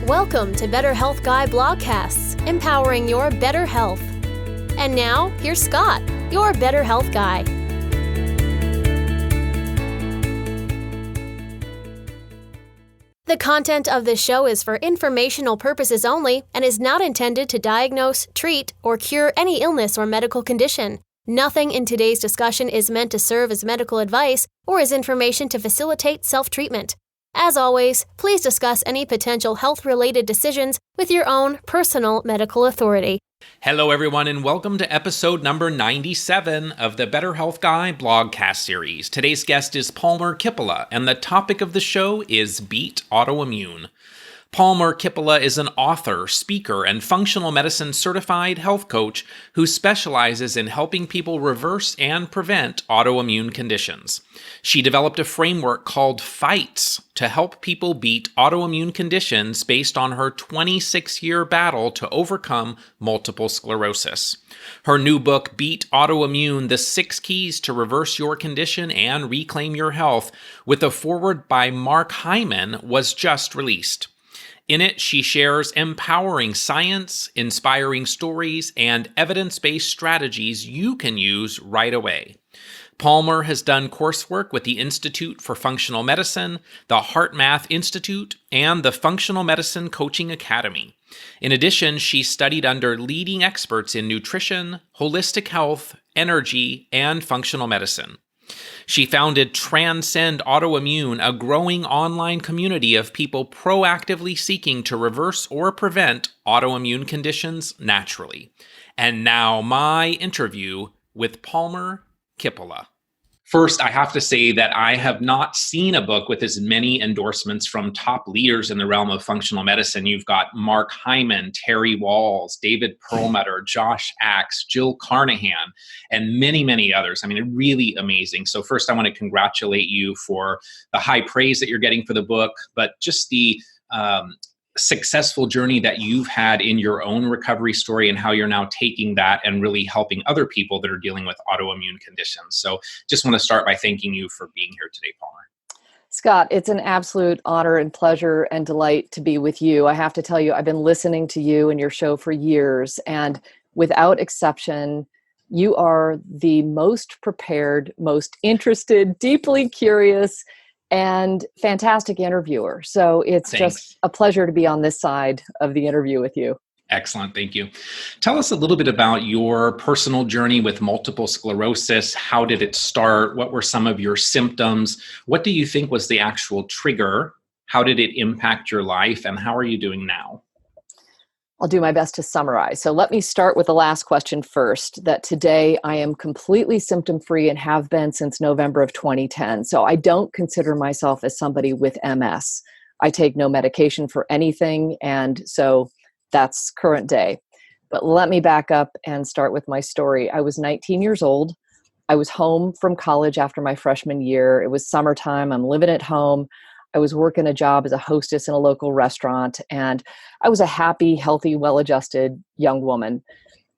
Welcome to Better Health Guy Blogcasts, empowering your better health. And now, here's Scott, your Better Health Guy. The content of this show is for informational purposes only and is not intended to diagnose, treat, or cure any illness or medical condition. Nothing in today's discussion is meant to serve as medical advice or as information to facilitate self-treatment. As always, please discuss any potential health-related decisions with your own personal medical authority. Hello, everyone, and welcome to episode number 97 of the Better Health Guy blogcast series. Today's guest is Palmer Kippola, and the topic of the show is Beat Autoimmune. Palmer Kippola is an author, speaker, and functional medicine certified health coach who specializes in helping people reverse and prevent autoimmune conditions. She developed a framework called F.I.G.H.T.S to help people beat autoimmune conditions based on her 26-year battle to overcome multiple sclerosis. Her new book, Beat Autoimmune: The 6 Keys to Reverse Your Condition and Reclaim Your Health, with a foreword by Mark Hyman, was just released. In it, she shares empowering science, inspiring stories, and evidence-based strategies you can use right away. Palmer has done coursework with the Institute for Functional Medicine, the HeartMath Institute, and the Functional Medicine Coaching Academy. In addition, she studied under leading experts in nutrition, holistic health, energy, and functional medicine. She founded Transcend Autoimmune, a growing online community of people proactively seeking to reverse or prevent autoimmune conditions naturally. And now my interview with Palmer Kippola. First, I have to say that I have not seen a book with as many endorsements from top leaders in the realm of functional medicine. You've got Mark Hyman, Terry Walls, David Perlmutter, Josh Axe, Jill Carnahan, and many, many others. I mean, really amazing. So first, I want to congratulate you for the high praise that you're getting for the book, but just the successful journey that you've had in your own recovery story and how you're now taking that and really helping other people that are dealing with autoimmune conditions. So just want to start by thanking you for being here today, Palmer. Scott, it's an absolute honor and pleasure and delight to be with you. I have to tell you, I've been listening to you and your show for years, and without exception, you are the most prepared, most interested, deeply curious, and fantastic interviewer. So it's just a pleasure to be on this side of the interview with you. Excellent. Thank you. Tell us a little bit about your personal journey with multiple sclerosis. How did it start? What were some of your symptoms? What do you think was the actual trigger? How did it impact your life? And how are you doing now? I'll do my best to summarize. So let me start with the last question first, that today I am completely symptom-free and have been since November of 2010. So I don't consider myself as somebody with MS. I take no medication for anything, and so that's current day. But let me back up and start with my story. I was 19 years old. I was home from college after my freshman year. It was summertime. I'm living at home. I was working a job as a hostess in a local restaurant, and I was a happy, healthy, well-adjusted young woman.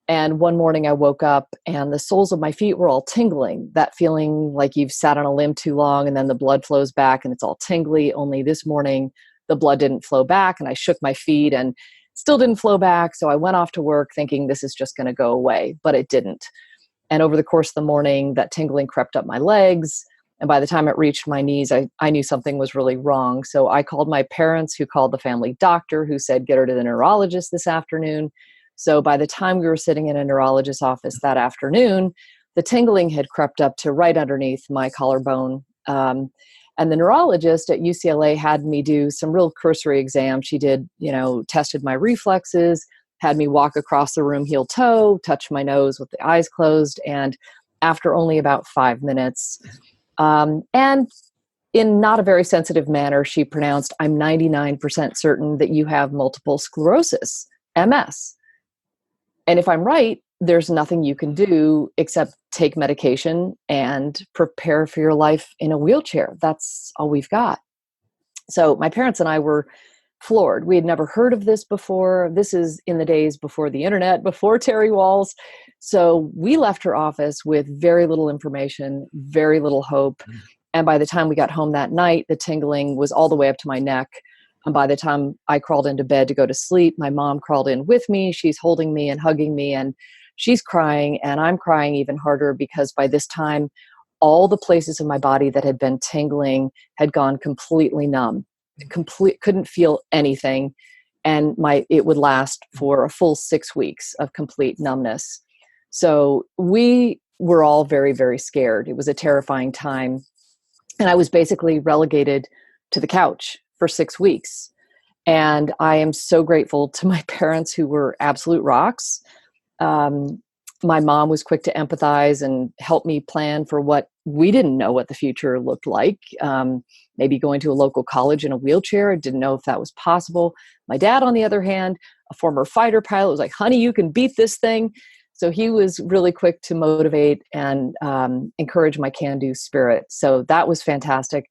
And one morning I woke up and the soles of my feet were all tingling, that feeling like you've sat on a limb too long and then the blood flows back and it's all tingly. Only this morning the blood didn't flow back, and I shook my feet and still didn't flow back. So I went off to work thinking this is just going to go away, but it didn't. And over the course of the morning, that tingling crept up my legs. And by the time it reached my knees, I knew something was really wrong. So I called my parents, who called the family doctor, who said, get her to the neurologist this afternoon. So by the time we were sitting in a neurologist's office that afternoon, the tingling had crept up to right underneath my collarbone. And the neurologist at UCLA had me do some real cursory exams. She did, tested my reflexes, had me walk across the room heel toe, touch my nose with the eyes closed. And after only about 5 minutes, and in not a very sensitive manner, she pronounced, I'm 99% certain that you have multiple sclerosis, MS. And if I'm right, there's nothing you can do except take medication and prepare for your life in a wheelchair. That's all we've got. So my parents and I were floored. We had never heard of this before. This is in the days before the internet, before Terry Walls. So we left her office with very little information, very little hope. And by the time we got home that night, the tingling was all the way up to my neck. And by the time I crawled into bed to go to sleep, my mom crawled in with me. She's holding me and hugging me, and she's crying, and I'm crying even harder because by this time, all the places in my body that had been tingling had gone completely numb. Couldn't feel anything. And it would last for a full 6 weeks of complete numbness. So we were all very, very scared. It was a terrifying time. And I was basically relegated to the couch for 6 weeks. And I am so grateful to my parents, who were absolute rocks. My mom was quick to empathize and help me plan for what we didn't know what the future looked like. Maybe going to a local college in a wheelchair. I didn't know if that was possible. My dad, on the other hand, a former fighter pilot, was like, honey, you can beat this thing. So he was really quick to motivate and encourage my can-do spirit. So that was fantastic.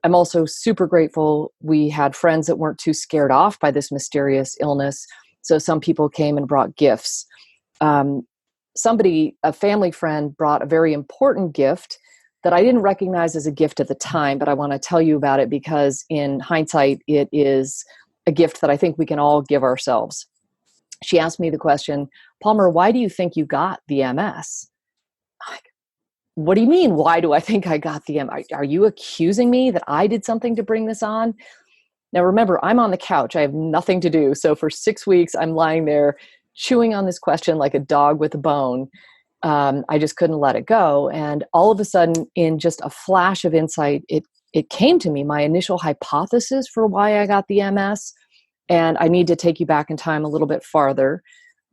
I'm also super grateful we had friends that weren't too scared off by this mysterious illness. So some people came and brought gifts. A family friend, brought a very important gift that I didn't recognize as a gift at the time, but I want to tell you about it because in hindsight, it is a gift that I think we can all give ourselves. She asked me the question, Palmer, why do you think you got the MS? What do you mean? Why do I think I got the MS? Are you accusing me that I did something to bring this on? Now, remember, I'm on the couch. I have nothing to do. So for 6 weeks, I'm lying there chewing on this question like a dog with a bone. I just couldn't let it go. And all of a sudden, in just a flash of insight, it came to me, my initial hypothesis for why I got the MS. And I need to take you back in time a little bit farther,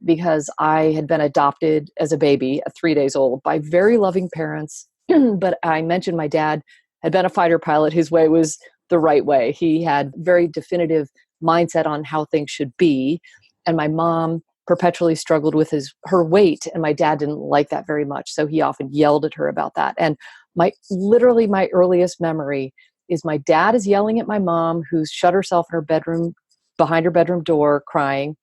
because I had been adopted as a baby at 3 days old by very loving parents. But I mentioned my dad had been a fighter pilot. His way was the right way. He had very definitive mindset on how things should be. And my mom perpetually struggled with her weight, and my dad didn't like that very much. So he often yelled at her about that. And literally my earliest memory is my dad is yelling at my mom, who's shut herself in her bedroom, behind her bedroom door, crying.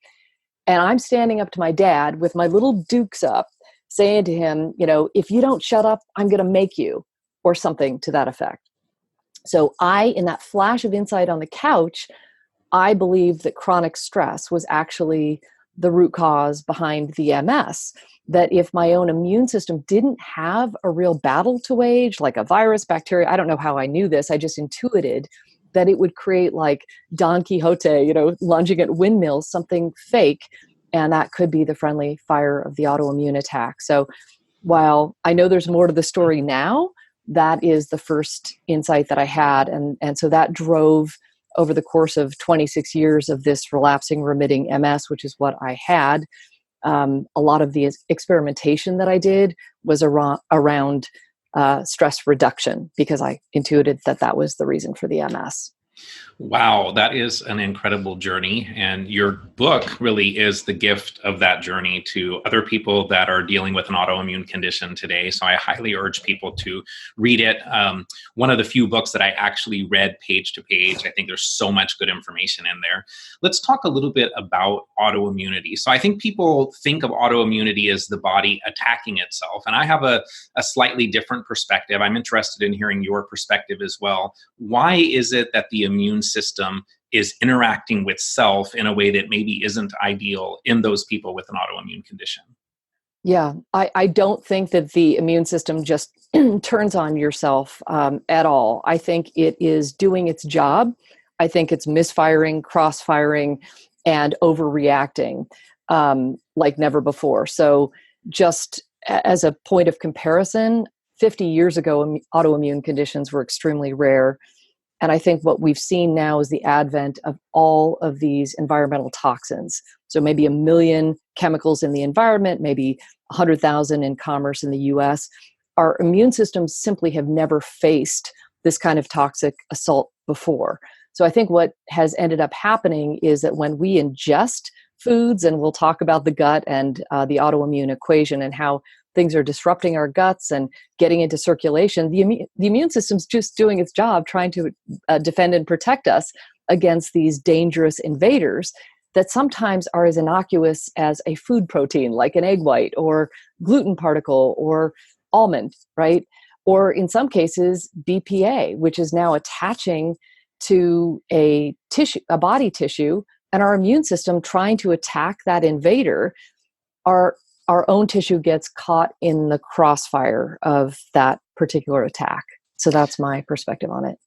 And I'm standing up to my dad with my little dukes up, saying to him, if you don't shut up, I'm going to make you, or something to that effect. So in that flash of insight on the couch, I believed that chronic stress was actually the root cause behind the MS. That if my own immune system didn't have a real battle to wage, like a virus, bacteria, I don't know how I knew this, I just intuited that it would create like Don Quixote, lunging at windmills, something fake. And that could be the friendly fire of the autoimmune attack. So while I know there's more to the story now, that is the first insight that I had. And so that drove over the course of 26 years of this relapsing remitting MS, which is what I had. A lot of the experimentation that I did was around stress reduction, because I intuited that was the reason for the MS. Wow, that is an incredible journey. And your book really is the gift of that journey to other people that are dealing with an autoimmune condition today. So I highly urge people to read it. One of the few books that I actually read page to page. I think there's so much good information in there. Let's talk a little bit about autoimmunity. So I think people think of autoimmunity as the body attacking itself. And I have a slightly different perspective. I'm interested in hearing your perspective as well. Why is it that the immune system is interacting with self in a way that maybe isn't ideal in those people with an autoimmune condition? Yeah, I don't think that the immune system just turns on yourself at all. I think it is doing its job. I think it's misfiring, crossfiring, and overreacting like never before. So just as a point of comparison, 50 years ago, autoimmune conditions were extremely rare. And I think what we've seen now is the advent of all of these environmental toxins. So maybe 1 million chemicals in the environment, maybe 100,000 in commerce in the US. Our immune systems simply have never faced this kind of toxic assault before. So I think what has ended up happening is that when we ingest foods, and we'll talk about the gut and the autoimmune equation and how things are disrupting our guts and getting into circulation, the immune system's just doing its job, trying to defend and protect us against these dangerous invaders that sometimes are as innocuous as a food protein, like an egg white or gluten particle or almond, right? Or in some cases, BPA, which is now attaching to a body tissue, and our immune system trying to attack that invader, our own tissue gets caught in the crossfire of that particular attack. So that's my perspective on it.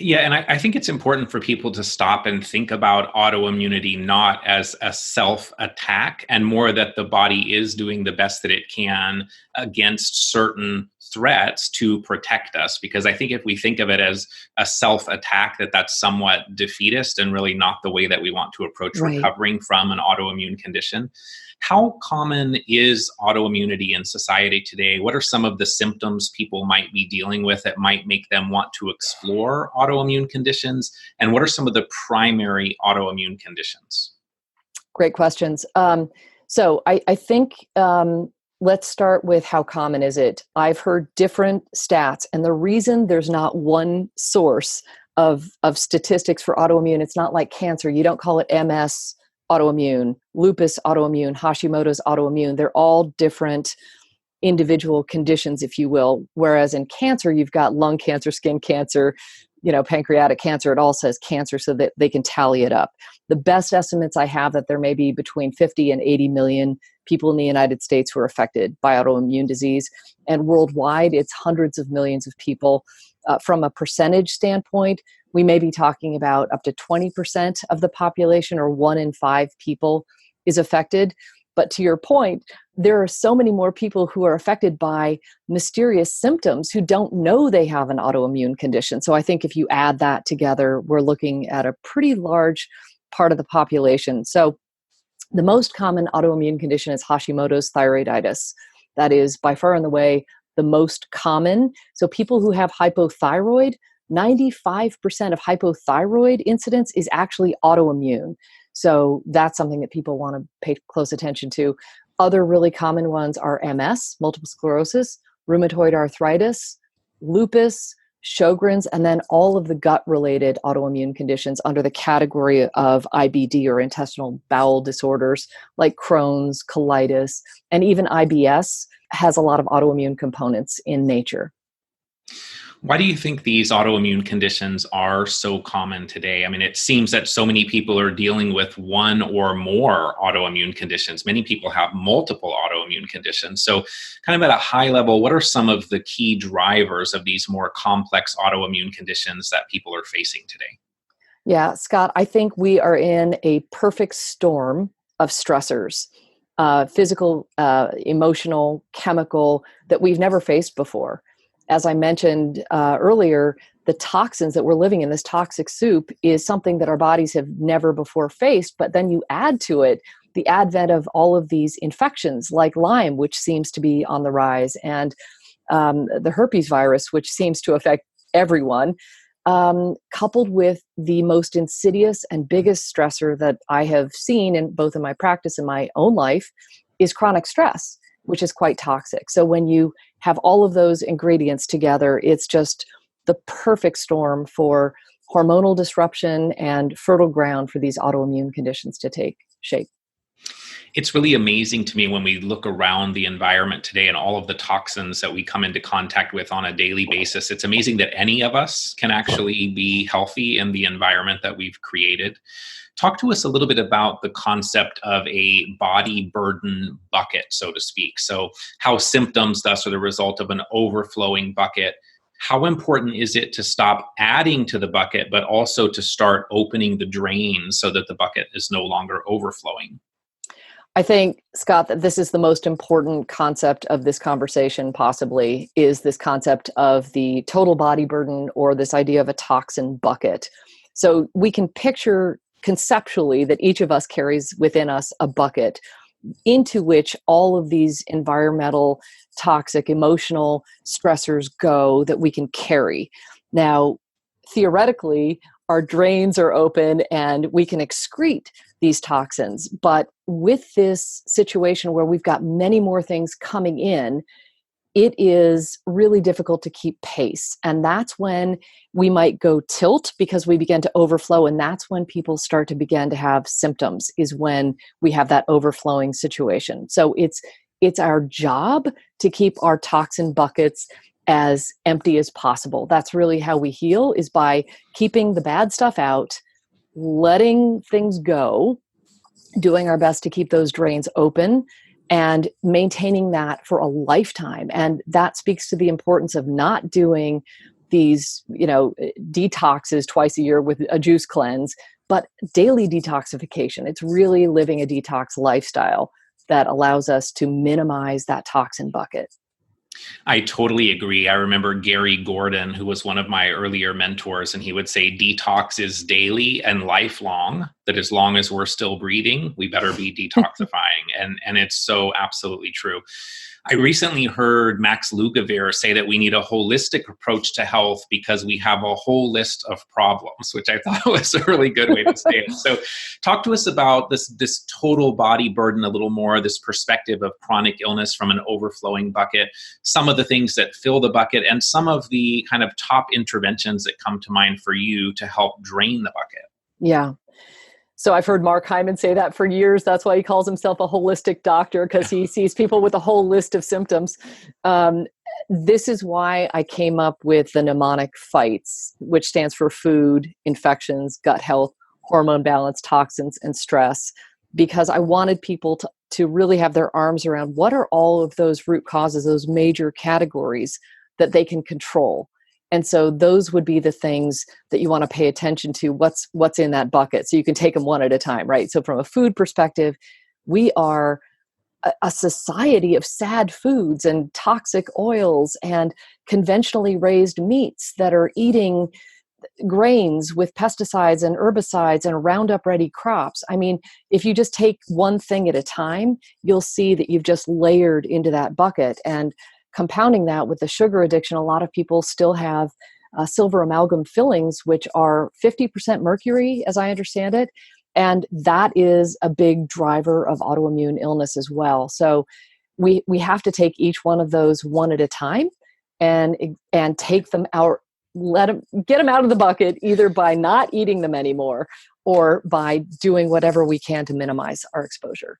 Yeah, and I think it's important for people to stop and think about autoimmunity not as a self-attack, and more that the body is doing the best that it can against certain threats to protect us. Because I think if we think of it as a self-attack, that's somewhat defeatist and really not the way that we want to approach recovering from an autoimmune condition. How common is autoimmunity in society today? What are some of the symptoms people might be dealing with that might make them want to explore autoimmune conditions? And what are some of the primary autoimmune conditions? Great questions. So I think let's start with how common is it? I've heard different stats, and the reason there's not one source of statistics for autoimmune, it's not like cancer. You don't call it MS autoimmune, lupus autoimmune, Hashimoto's autoimmune. They're all different individual conditions, if you will. Whereas in cancer, you've got lung cancer, skin cancer, pancreatic cancer. It all says cancer so that they can tally it up. The best estimates I have that there may be between 50 and 80 million people in the United States who are affected by autoimmune disease. And worldwide, it's hundreds of millions of people. From a percentage standpoint, we may be talking about up to 20% of the population, or 1 in 5 people is affected. But to your point, there are so many more people who are affected by mysterious symptoms who don't know they have an autoimmune condition. So I think if you add that together, we're looking at a pretty large part of the population. So the most common autoimmune condition is Hashimoto's thyroiditis. That is by far and away the most common. So people who have hypothyroid, 95% of hypothyroid incidence is actually autoimmune. So that's something that people want to pay close attention to. Other really common ones are MS, multiple sclerosis, rheumatoid arthritis, lupus, Sjogren's, and then all of the gut-related autoimmune conditions under the category of IBD, or intestinal bowel disorders, like Crohn's, colitis, and even IBS has a lot of autoimmune components in nature. Why do you think these autoimmune conditions are so common today? I mean, it seems that so many people are dealing with one or more autoimmune conditions. Many people have multiple autoimmune conditions. So kind of at a high level, what are some of the key drivers of these more complex autoimmune conditions that people are facing today? Yeah, Scott, I think we are in a perfect storm of stressors, physical, emotional, chemical, that we've never faced before. As I mentioned earlier, the toxins that we're living in, this toxic soup, is something that our bodies have never before faced. But then you add to it the advent of all of these infections like Lyme, which seems to be on the rise, and the herpes virus, which seems to affect everyone, coupled with the most insidious and biggest stressor that I have seen in both in my practice and my own life is chronic stress, which is quite toxic. So when you have all of those ingredients together, it's just the perfect storm for hormonal disruption and fertile ground for these autoimmune conditions to take shape. It's really amazing to me when we look around the environment today and all of the toxins that we come into contact with on a daily basis. It's amazing that any of us can actually be healthy in the environment that we've created. Talk to us a little bit about the concept of a body burden bucket, so to speak. So how symptoms thus are the result of an overflowing bucket. How important is it to stop adding to the bucket, but also to start opening the drain so that the bucket is no longer overflowing? I think, Scott, that this is the most important concept of this conversation possibly, is this concept of the total body burden, or this idea of a toxin bucket. So we can picture conceptually that each of us carries within us a bucket into which all of these environmental, toxic, emotional stressors go that we can carry. Now, theoretically, our drains are open and we can excrete these toxins. But with this situation where we've got many more things coming in, it is really difficult to keep pace. And that's when we might go tilt, because we begin to overflow. And that's when people start to begin to have symptoms, is when we have that overflowing situation. So it's our job to keep our toxin buckets as empty as possible. That's really how we heal, is by keeping the bad stuff out, letting things go, doing our best to keep those drains open, and maintaining that for a lifetime. And that speaks to the importance of not doing these, detoxes twice a year with a juice cleanse, but daily detoxification. It's really living a detox lifestyle that allows us to minimize that toxin bucket. I totally agree. I remember Gary Gordon, who was one of my earlier mentors, and he would say detox is daily and lifelong, that as long as we're still breathing, we better be detoxifying. And it's so absolutely true. I recently heard Max Lugavere say that we need a holistic approach to health because we have a whole list of problems, which I thought was a really good way to say it. So talk to us about this total body burden a little more, this perspective of chronic illness from an overflowing bucket, some of the things that fill the bucket, and some of the kind of top interventions that come to mind for you to help drain the bucket. Yeah. So I've heard Mark Hyman say that for years. That's why he calls himself a holistic doctor, because he sees people with a whole list of symptoms. This is why I came up with the mnemonic F.I.G.H.T.S, which stands for food, infections, gut health, hormone balance, toxins, and stress, because I wanted people to really have their arms around what are all of those root causes, those major categories that they can control. And so those would be the things that you want to pay attention to, what's in that bucket. So you can take them one at a time, right? So from a food perspective, we are a society of sad foods and toxic oils and conventionally raised meats that are eating grains with pesticides and herbicides and Roundup ready crops. I mean, if you just take one thing at a time, you'll see that you've just layered into that bucket. And compounding that with the sugar addiction, a lot of people still have silver amalgam fillings, which are 50% mercury, as I understand it. And that is a big driver of autoimmune illness as well. So we have to take each one of those one at a time and take them out, get them out of the bucket, either by not eating them anymore or by doing whatever we can to minimize our exposure.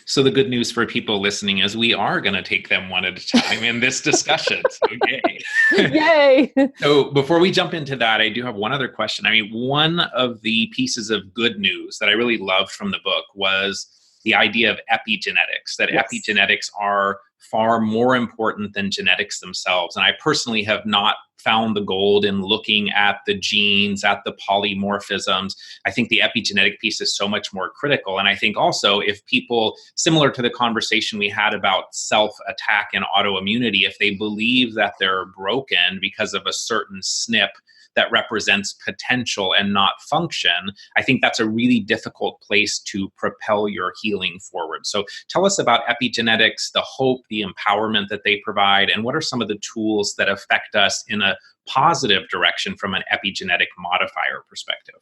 So the good news for people listening is we are going to take them one at a time in this discussion. So yay. Yay. So before we jump into that, I do have one other question. I mean, one of the pieces of good news that I really loved from the book was the idea of epigenetics, that Yes. epigenetics are far more important than genetics themselves. And I personally have not found the gold in looking at the genes, at the polymorphisms. I think the epigenetic piece is so much more critical. And I think also if people, similar to the conversation we had about self-attack and autoimmunity, if they believe that they're broken because of a certain SNP that represents potential and not function, I think that's a really difficult place to propel your healing forward. So tell us about epigenetics, the hope, the empowerment that they provide, and what are some of the tools that affect us in a positive direction from an epigenetic modifier perspective?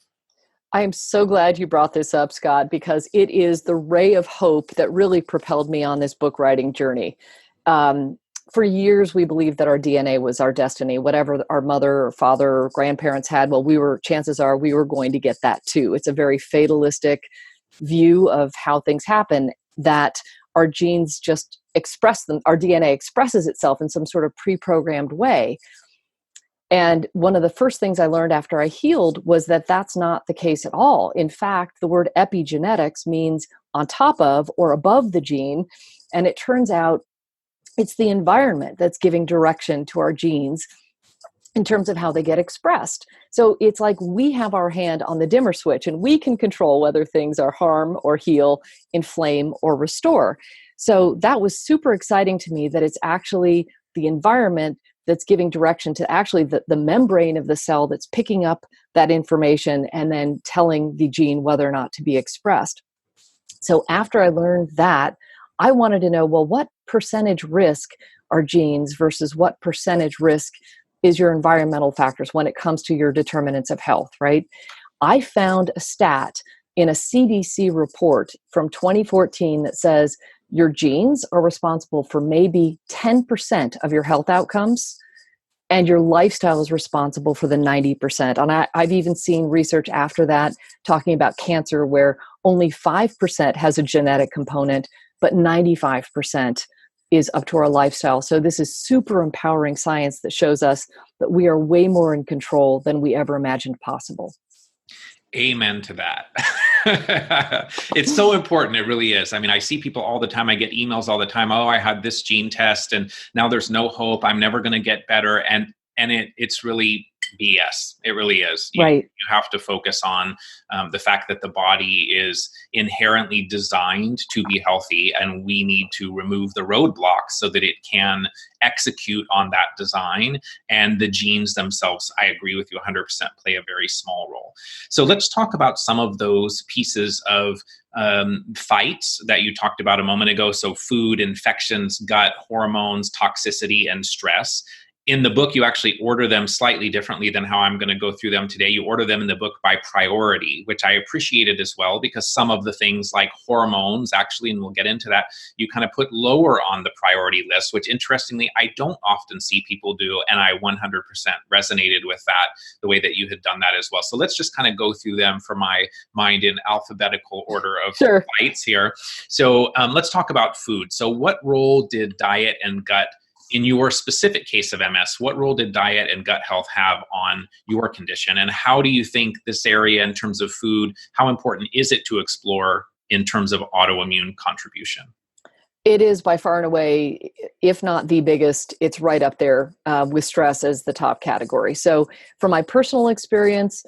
I am so glad you brought this up, Scott, because it is the ray of hope that really propelled me on this book writing journey. For years, we believed that our DNA was our destiny. Whatever our mother or father or grandparents had, chances are we were going to get that too. It's a very fatalistic view of how things happen, that our genes just express them. Our DNA expresses itself in some sort of pre-programmed way. And one of the first things I learned after I healed was that that's not the case at all. In fact, the word epigenetics means on top of or above the gene. And it turns out it's the environment that's giving direction to our genes in terms of how they get expressed. So it's like we have our hand on the dimmer switch and we can control whether things are harm or heal, inflame or restore. So that was super exciting to me, that it's actually the environment that's giving direction to actually the membrane of the cell that's picking up that information and then telling the gene whether or not to be expressed. So after I learned that, I wanted to know, well, what percentage risk are genes versus what percentage risk is your environmental factors when it comes to your determinants of health, right? I found a stat in a CDC report from 2014 that says your genes are responsible for maybe 10% of your health outcomes, and your lifestyle is responsible for the 90%. And I've even seen research after that talking about cancer where only 5% has a genetic component, but 95% is up to our lifestyle. So this is super empowering science that shows us that we are way more in control than we ever imagined possible. Amen to that. It's so important. It really is. I mean, I see people all the time. I get emails all the time. Oh, I had this gene test and now there's no hope. I'm never going to get better. And it's really BS. It really is. Right. You have to focus on the fact that the body is inherently designed to be healthy, and we need to remove the roadblocks so that it can execute on that design. And the genes themselves, I agree with you 100%, play a very small role. So let's talk about some of those pieces of fights that you talked about a moment ago. So food, infections, gut, hormones, toxicity, and stress. In the book, you actually order them slightly differently than how I'm going to go through them today. You order them in the book by priority, which I appreciated as well, because some of the things like hormones, actually, and we'll get into that, you kind of put lower on the priority list, which interestingly, I don't often see people do. And I 100% resonated with that, the way that you had done that as well. So let's just kind of go through them for my mind in alphabetical order of fights here. So let's talk about food. So what role did diet and gut, in your specific case of MS, what role did diet and gut health have on your condition? And how do you think this area in terms of food, how important is it to explore in terms of autoimmune contribution? It is by far and away, if not the biggest, it's right up there with stress as the top category. So from my personal experience,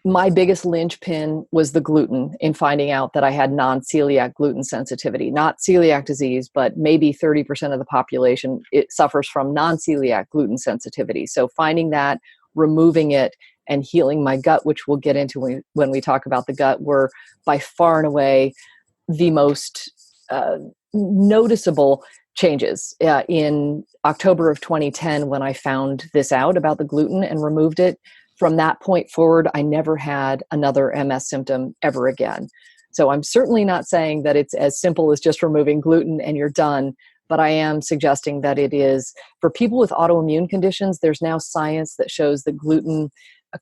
my biggest linchpin was the gluten in finding out that I had non-celiac gluten sensitivity, not celiac disease, but maybe 30% of the population, it suffers from non-celiac gluten sensitivity. So finding that, removing it, and healing my gut, which we'll get into when we talk about the gut, were by far and away the most noticeable changes. In October of 2010, when I found this out about the gluten and removed it, from that point forward, I never had another MS symptom ever again. So I'm certainly not saying that it's as simple as just removing gluten and you're done, but I am suggesting that it is. For people with autoimmune conditions, there's now science that shows that gluten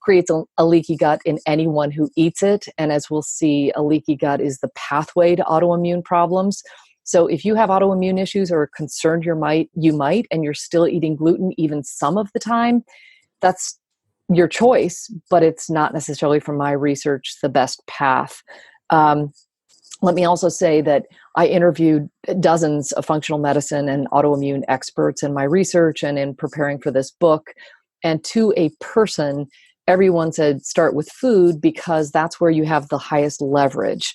creates a leaky gut in anyone who eats it. And as we'll see, a leaky gut is the pathway to autoimmune problems. So if you have autoimmune issues or are concerned you might, and you're still eating gluten even some of the time, that's your choice, but it's not necessarily, from my research, the best path. Let me also say that I interviewed dozens of functional medicine and autoimmune experts in my research and in preparing for this book. And to a person, everyone said start with food because that's where you have the highest leverage.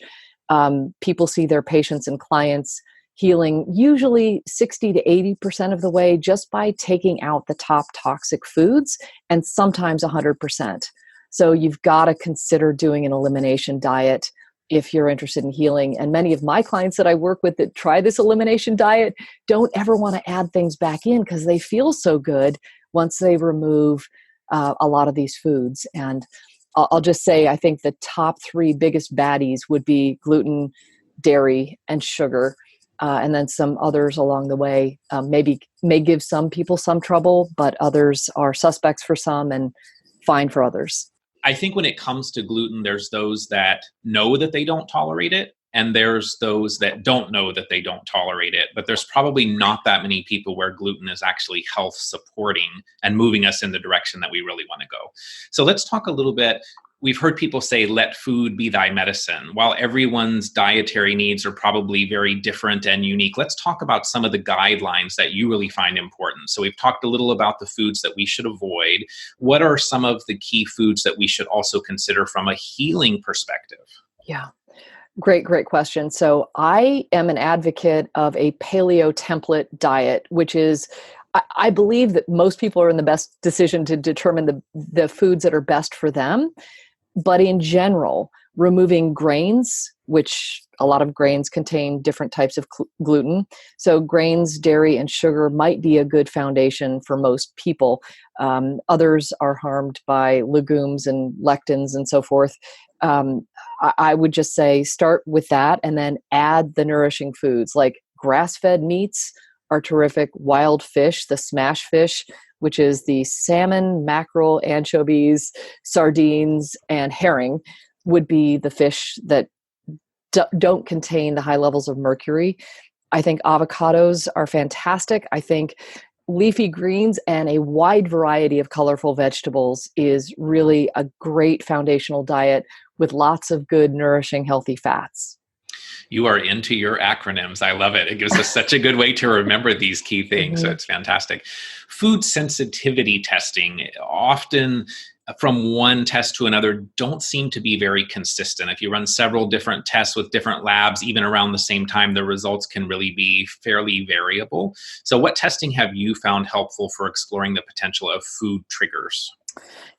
People see their patients and clients healing usually 60 to 80% of the way just by taking out the top toxic foods, and sometimes 100%. So you've got to consider doing an elimination diet if you're interested in healing. And many of my clients that I work with that try this elimination diet don't ever want to add things back in because they feel so good once they remove a lot of these foods. And I'll just say, I think the top three biggest baddies would be gluten, dairy, and sugar. And then some others along the way may give some people some trouble, but others are suspects for some and fine for others. I think when it comes to gluten, there's those that know that they don't tolerate it, and there's those that don't know that they don't tolerate it. But there's probably not that many people where gluten is actually health supporting and moving us in the direction that we really want to go. So let's talk a little bit. We've heard people say, let food be thy medicine. While everyone's dietary needs are probably very different and unique, let's talk about some of the guidelines that you really find important. So we've talked a little about the foods that we should avoid. What are some of the key foods that we should also consider from a healing perspective? Yeah. Great question. So I am an advocate of a paleo template diet, which is, I believe that most people are in the best decision to determine the foods that are best for them. But in general, removing grains, which a lot of grains contain different types of gluten. So grains, dairy, and sugar might be a good foundation for most people. Others are harmed by legumes and lectins and so forth. I would just say start with that and then add the nourishing foods like grass-fed meats are terrific. Wild fish, the smash fish, which is the salmon, mackerel, anchovies, sardines, and herring, would be the fish that don't contain the high levels of mercury. I think avocados are fantastic. I think leafy greens and a wide variety of colorful vegetables is really a great foundational diet with lots of good, nourishing, healthy fats. You are into your acronyms. I love it. It gives us such a good way to remember these key things. So Mhm. it's fantastic. Food sensitivity testing, often from one test to another, don't seem to be very consistent. If you run several different tests with different labs, even around the same time, the results can really be fairly variable. So, what testing have you found helpful for exploring the potential of food triggers?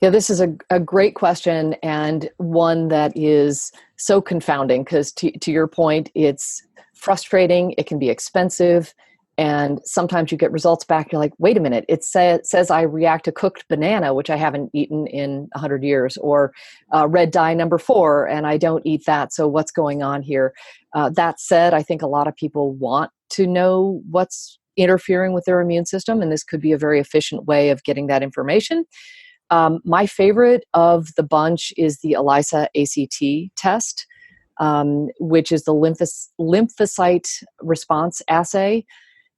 Yeah, this is a great question, and one that is so confounding because, to your point, it's frustrating, it can be expensive, and sometimes you get results back. You're like, wait a minute, it says I react to cooked banana, which I haven't eaten in 100 years, or red dye number 4, and I don't eat that. So, what's going on here? That said, I think a lot of people want to know what's interfering with their immune system, and this could be a very efficient way of getting that information. My favorite of the bunch is the ELISA ACT test, which is the lymphocyte response assay.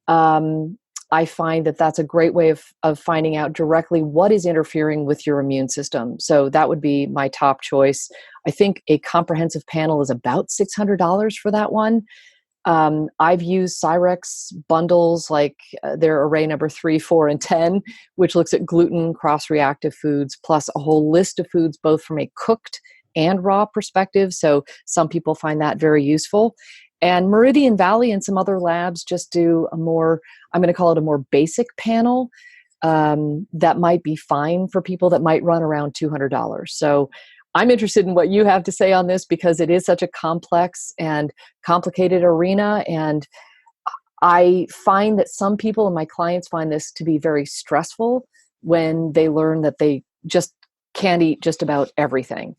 I find that that's a great way of finding out directly what is interfering with your immune system. So that would be my top choice. I think a comprehensive panel is about $600 for that one. I've used Cyrex bundles like their array number 3, 4, and 10, which looks at gluten, cross-reactive foods, plus a whole list of foods, both from a cooked and raw perspective. So some people find that very useful. And Meridian Valley and some other labs just do a more, I'm going to call it a more basic panel that might be fine for people that might run around $200. So I'm interested in what you have to say on this because it is such a complex and complicated arena. And I find that some people and my clients find this to be very stressful when they learn that they just can't eat just about everything.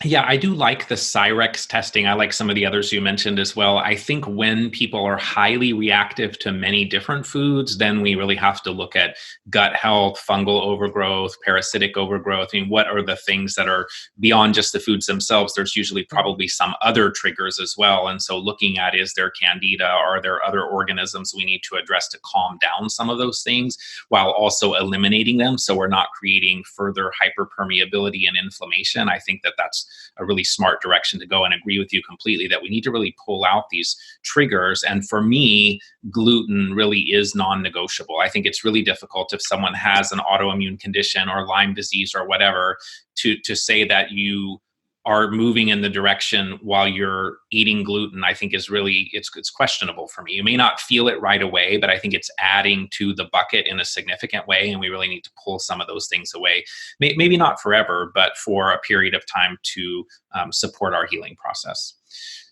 Yeah, I do like the Cyrex testing. I like some of the others you mentioned as well. I think when people are highly reactive to many different foods, then we really have to look at gut health, fungal overgrowth, parasitic overgrowth. I mean, what are the things that are beyond just the foods themselves? There's usually probably some other triggers as well. And so looking at, is there candida? Are there other organisms we need to address to calm down some of those things while also eliminating them so we're not creating further hyperpermeability and inflammation? I think that that's a really smart direction to go, and agree with you completely that we need to really pull out these triggers. And for me, gluten really is non-negotiable. I think it's really difficult if someone has an autoimmune condition or Lyme disease or whatever to say that you are moving in the direction while you're eating gluten. I think is really, it's questionable for me. You may not feel it right away, but I think it's adding to the bucket in a significant way, and we really need to pull some of those things away. Maybe not forever, but for a period of time to support our healing process.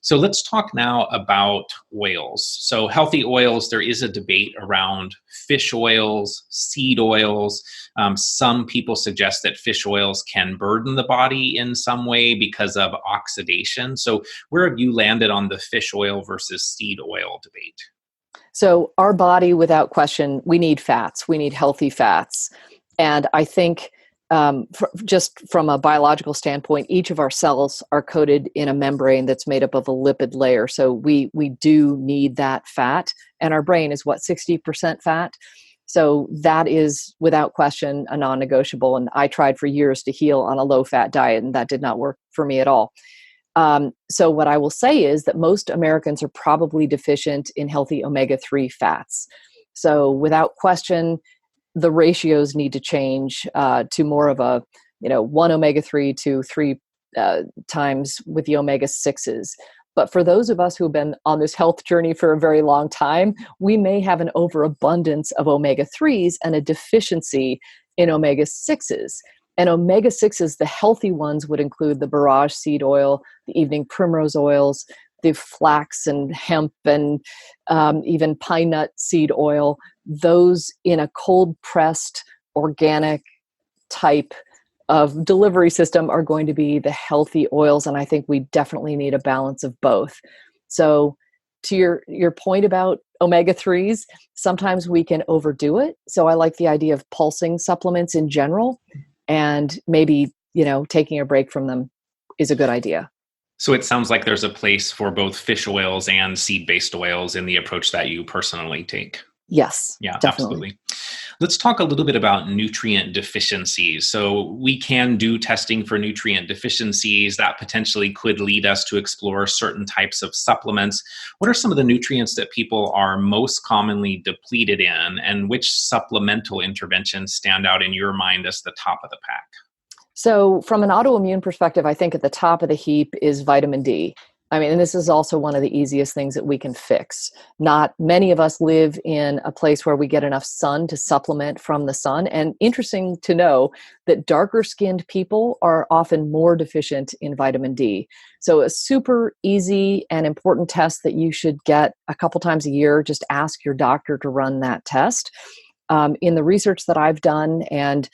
So let's talk now about oils. So healthy oils, there is a debate around fish oils, seed oils. Some people suggest that fish oils can burden the body in some way because of oxidation. So where have you landed on the fish oil versus seed oil debate? So our body, without question, we need fats. We need healthy fats. And I think just from a biological standpoint, each of our cells are coated in a membrane that's made up of a lipid layer. So we do need that fat. And our brain is 60% fat. So that is, without question, a non-negotiable. And I tried for years to heal on a low-fat diet, and that did not work for me at all. So what I will say is that most Americans are probably deficient in healthy omega-3 fats. So without question, the ratios need to change to more of a, 1 omega-3 to 3 times with the omega-6s. But for those of us who've been on this health journey for a very long time, we may have an overabundance of omega-3s and a deficiency in omega-6s. And omega-6s, the healthy ones, would include the borage seed oil, the evening primrose oils, the flax and hemp and even pine nut seed oil. Those in a cold pressed organic type of delivery system are going to be the healthy oils. And I think we definitely need a balance of both. So to your point about omega-3s, sometimes we can overdo it. So I like the idea of pulsing supplements in general, and maybe, taking a break from them is a good idea. So it sounds like there's a place for both fish oils and seed-based oils in the approach that you personally take. Yes, Yeah, definitely. absolutely. Let's talk a little bit about nutrient deficiencies. So we can do testing for nutrient deficiencies that potentially could lead us to explore certain types of supplements. What are some of the nutrients that people are most commonly depleted in, and which supplemental interventions stand out in your mind as the top of the pack? So, from an autoimmune perspective, I think at the top of the heap is vitamin D. I mean, and this is also one of the easiest things that we can fix. Not many of us live in a place where we get enough sun to supplement from the sun. And interesting to know that darker skinned people are often more deficient in vitamin D. So, a super easy and important test that you should get a couple times a year, just ask your doctor to run that test. In the research that I've done, and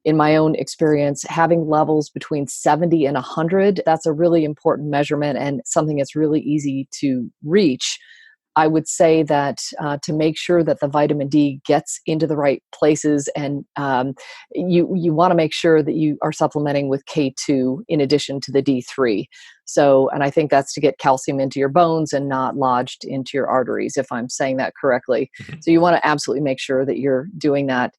in my own experience, having levels between 70 and 100, that's a really important measurement and something that's really easy to reach. I would say that to make sure that the vitamin D gets into the right places, and you want to make sure that you are supplementing with K2 in addition to the D3. So, and I think that's to get calcium into your bones and not lodged into your arteries, if I'm saying that correctly. Mhm. So you want to absolutely make sure that you're doing that.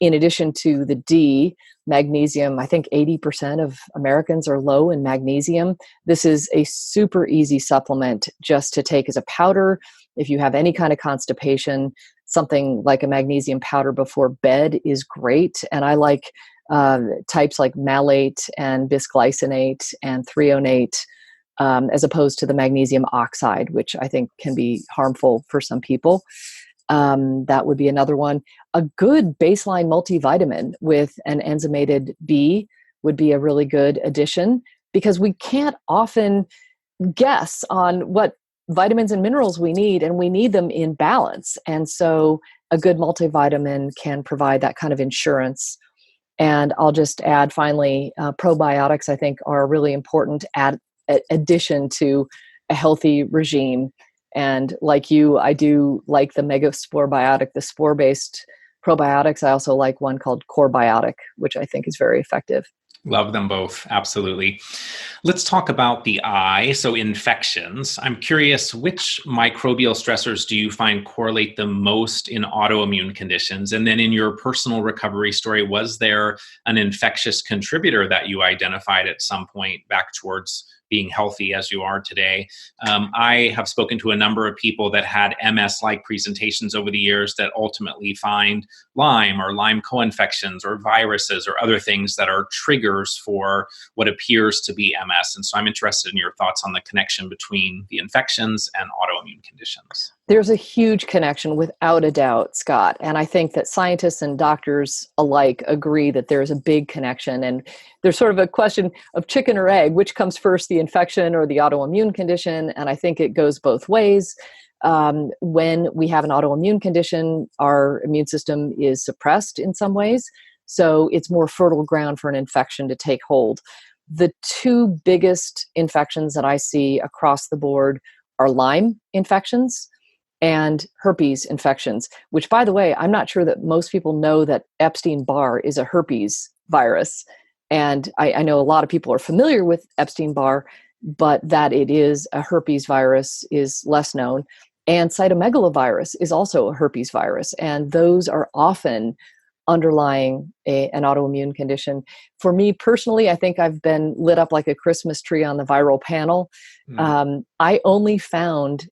In addition to the D, magnesium, I think 80% of Americans are low in magnesium. This is a super easy supplement just to take as a powder. If you have any kind of constipation, something like a magnesium powder before bed is great. And I like types like malate and bisglycinate and threonate, as opposed to the magnesium oxide, which I think can be harmful for some people. That would be another one. A good baseline multivitamin with an enzymated B would be a really good addition, because we can't often guess on what vitamins and minerals we need, and we need them in balance. And so a good multivitamin can provide that kind of insurance. And I'll just add finally, probiotics I think are a really important addition to a healthy regime. And like you, I do like the Megaspore Biotic, the spore-based probiotics. I also like one called Core Biotic, which I think is very effective. Love them both. Absolutely. Let's talk about the eye. So infections. I'm curious, which microbial stressors do you find correlate the most in autoimmune conditions? And then in your personal recovery story, was there an infectious contributor that you identified at some point back towards being healthy as you are today? I have spoken to a number of people that had MS-like presentations over the years that ultimately find Lyme or Lyme co-infections or viruses or other things that are triggers for what appears to be MS. And so I'm interested in your thoughts on the connection between the infections and autoimmune conditions. There's a huge connection without a doubt, Scott. And I think that scientists and doctors alike agree that there's a big connection. And there's sort of a question of chicken or egg, which comes first, the infection or the autoimmune condition? And I think it goes both ways. When we have an autoimmune condition, our immune system is suppressed in some ways. So it's more fertile ground for an infection to take hold. The two biggest infections that I see across the board are Lyme infections and herpes infections, which, by the way, I'm not sure that most people know that Epstein-Barr is a herpes virus. And I know a lot of people are familiar with Epstein-Barr, but that it is a herpes virus is less known. And cytomegalovirus is also a herpes virus. And those are often underlying an autoimmune condition. For me personally, I think I've been lit up like a Christmas tree on the viral panel. I only found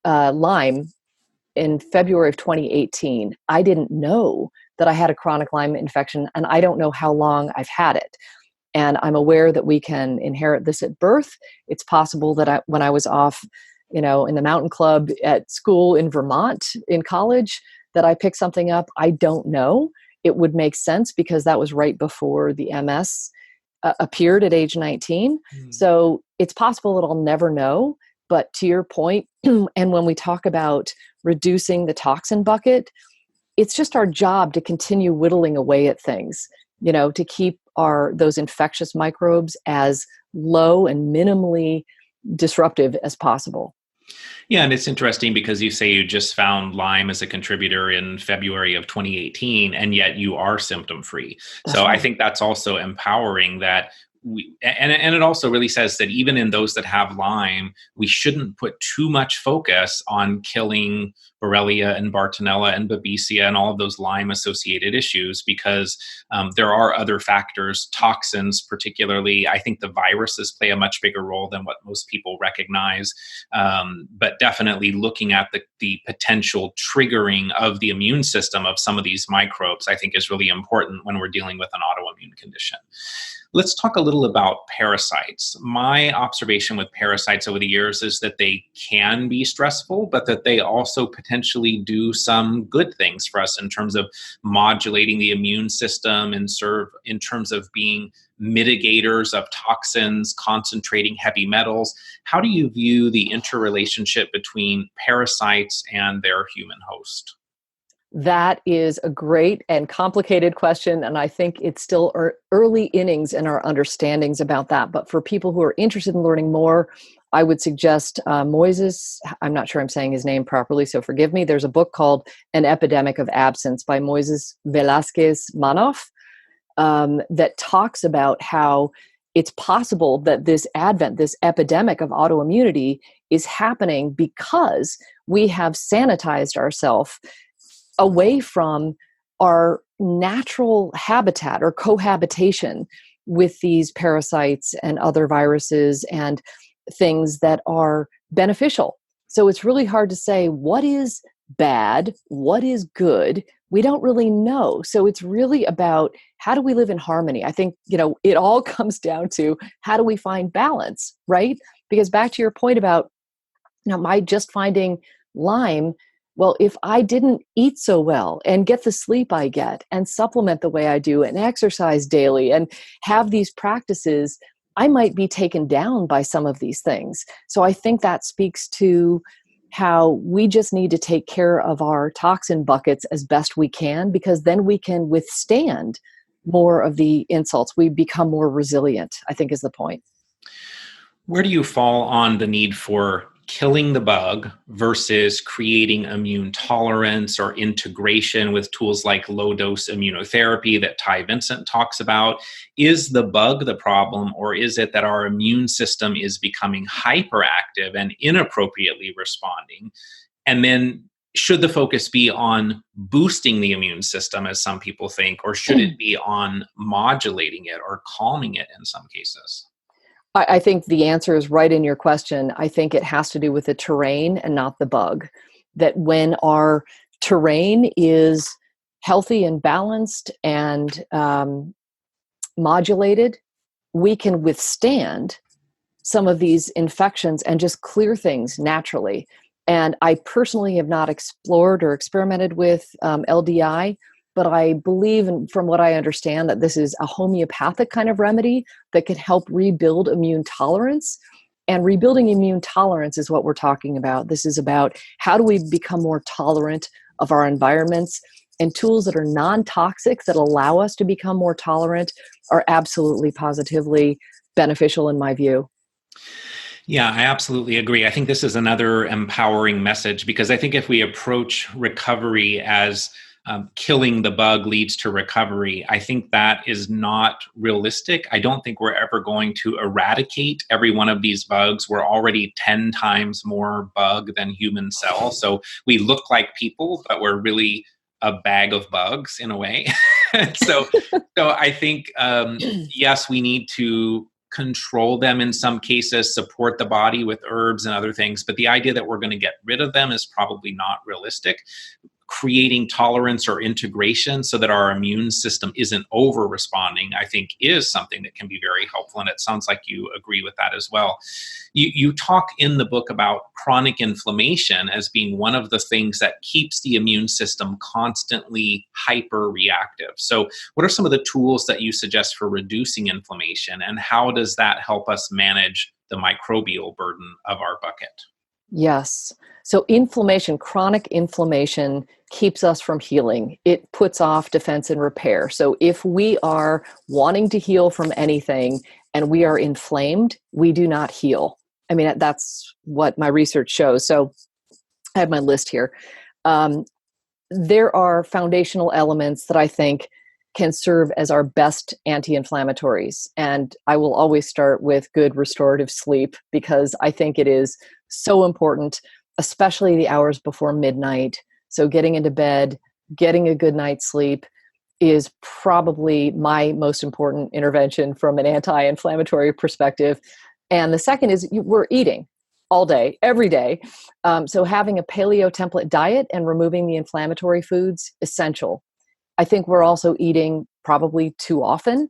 Lyme in February of 2018. I didn't know that I had a chronic Lyme infection, and I don't know how long I've had it. And I'm aware that we can inherit this at birth. It's possible that when I was off, in the mountain club at school in Vermont in college, that I picked something up. I don't know. It would make sense because that was right before the MS appeared at age 19. So it's possible that I'll never know. But to your point, and when we talk about reducing the toxin bucket, it's just our job to continue whittling away at things, to keep those infectious microbes as low and minimally disruptive as possible. Yeah, and it's interesting because you say you just found Lyme as a contributor in February of 2018, and yet you are symptom-free. So right. I think that's also empowering that and it also really says that even in those that have Lyme, we shouldn't put too much focus on killing Borrelia and Bartonella and Babesia and all of those Lyme-associated issues, because there are other factors, toxins particularly. I think the viruses play a much bigger role than what most people recognize, but definitely looking at the potential triggering of the immune system of some of these microbes, I think is really important when we're dealing with an autoimmune condition. Let's talk a little about parasites. My observation with parasites over the years is that they can be stressful, but that they also potentially do some good things for us in terms of modulating the immune system and serve in terms of being mitigators of toxins, concentrating heavy metals. How do you view the interrelationship between parasites and their human host? That is a great and complicated question, and I think it's still early innings in our understandings about that. But for people who are interested in learning more, I would suggest Moises, I'm not sure I'm saying his name properly, so forgive me. There's a book called An Epidemic of Absence by Moises Velázquez Manoff that talks about how it's possible that this epidemic of autoimmunity is happening because we have sanitized ourselves away from our natural habitat or cohabitation with these parasites and other viruses and things that are beneficial. So it's really hard to say what is bad, what is good. We don't really know. So it's really about how do we live in harmony? I think, it all comes down to how do we find balance, right? Because back to your point about, my just finding Lyme, well, if I didn't eat so well and get the sleep I get and supplement the way I do and exercise daily and have these practices, I might be taken down by some of these things. So I think that speaks to how we just need to take care of our toxin buckets as best we can, because then we can withstand more of the insults. We become more resilient, I think is the point. Where do you fall on the need for killing the bug versus creating immune tolerance or integration with tools like low-dose immunotherapy that Ty Vincent talks about? Is the bug the problem, or is it that our immune system is becoming hyperactive and inappropriately responding? And then should the focus be on boosting the immune system, as some people think, or should it be on modulating it or calming it in some cases? I think the answer is right in your question. I think it has to do with the terrain and not the bug. That when our terrain is healthy and balanced and modulated, we can withstand some of these infections and just clear things naturally. And I personally have not explored or experimented with LDI, but I believe, and from what I understand, that this is a homeopathic kind of remedy that can help rebuild immune tolerance. And rebuilding immune tolerance is what we're talking about. This is about how do we become more tolerant of our environments, and tools that are non-toxic that allow us to become more tolerant are absolutely positively beneficial in my view. Yeah, I absolutely agree. I think this is another empowering message, because I think if we approach recovery as killing the bug leads to recovery, I think that is not realistic. I don't think we're ever going to eradicate every one of these bugs. We're already 10 times more bug than human cells. So we look like people, but we're really a bag of bugs in a way. so I think, yes, we need to control them in some cases, support the body with herbs and other things. But the idea that we're going to get rid of them is probably not realistic. Creating tolerance or integration so that our immune system isn't over responding, I think, is something that can be very helpful. And it sounds like you agree with that as well. You talk in the book about chronic inflammation as being one of the things that keeps the immune system constantly hyper reactive. So what are some of the tools that you suggest for reducing inflammation, and how does that help us manage the microbial burden of our bucket? Yes. So inflammation, chronic inflammation, keeps us from healing. It puts off defense and repair. So if we are wanting to heal from anything and we are inflamed, we do not heal. I mean, that's what my research shows. So I have my list here. There are foundational elements that I think can serve as our best anti-inflammatories. And I will always start with good restorative sleep, because I think it is so important, especially the hours before midnight. So getting into bed, getting a good night's sleep is probably my most important intervention from an anti-inflammatory perspective. And the second is we're eating all day, every day. So having a paleo template diet and removing the inflammatory foods, essential. I think we're also eating probably too often.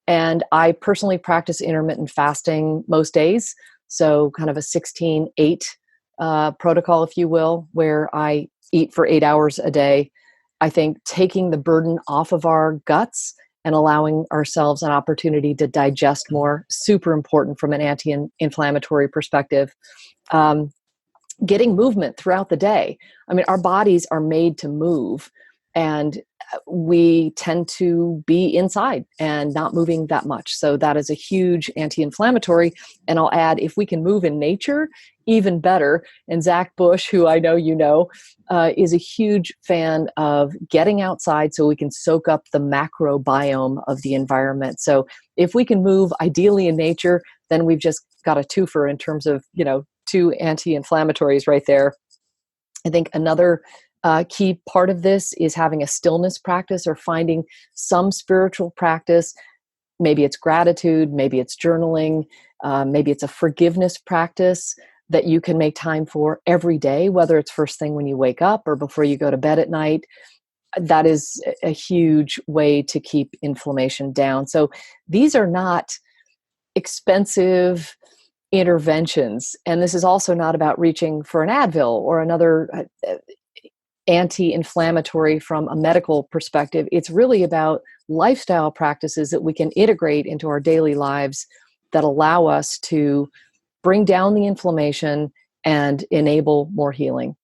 And I personally practice intermittent fasting most days. So kind of a 16-8 protocol, if you will, where I eat for 8 hours a day. I think taking the burden off of our guts and allowing ourselves an opportunity to digest more, super important from an anti-inflammatory perspective. Getting movement throughout the day. I mean, our bodies are made to move, and we tend to be inside and not moving that much. So that is a huge anti-inflammatory. And I'll add, if we can move in nature, even better. And Zach Bush, who I know you know, is a huge fan of getting outside so we can soak up the macrobiome of the environment. So if we can move ideally in nature, then we've just got a twofer in terms of, two anti-inflammatories right there. I think another key part of this is having a stillness practice or finding some spiritual practice. Maybe it's gratitude, maybe it's journaling, maybe it's a forgiveness practice that you can make time for every day, whether it's first thing when you wake up or before you go to bed at night. That is a huge way to keep inflammation down. So these are not expensive interventions. And this is also not about reaching for an Advil or another anti-inflammatory from a medical perspective. It's really about lifestyle practices that we can integrate into our daily lives that allow us to bring down the inflammation and enable more healing.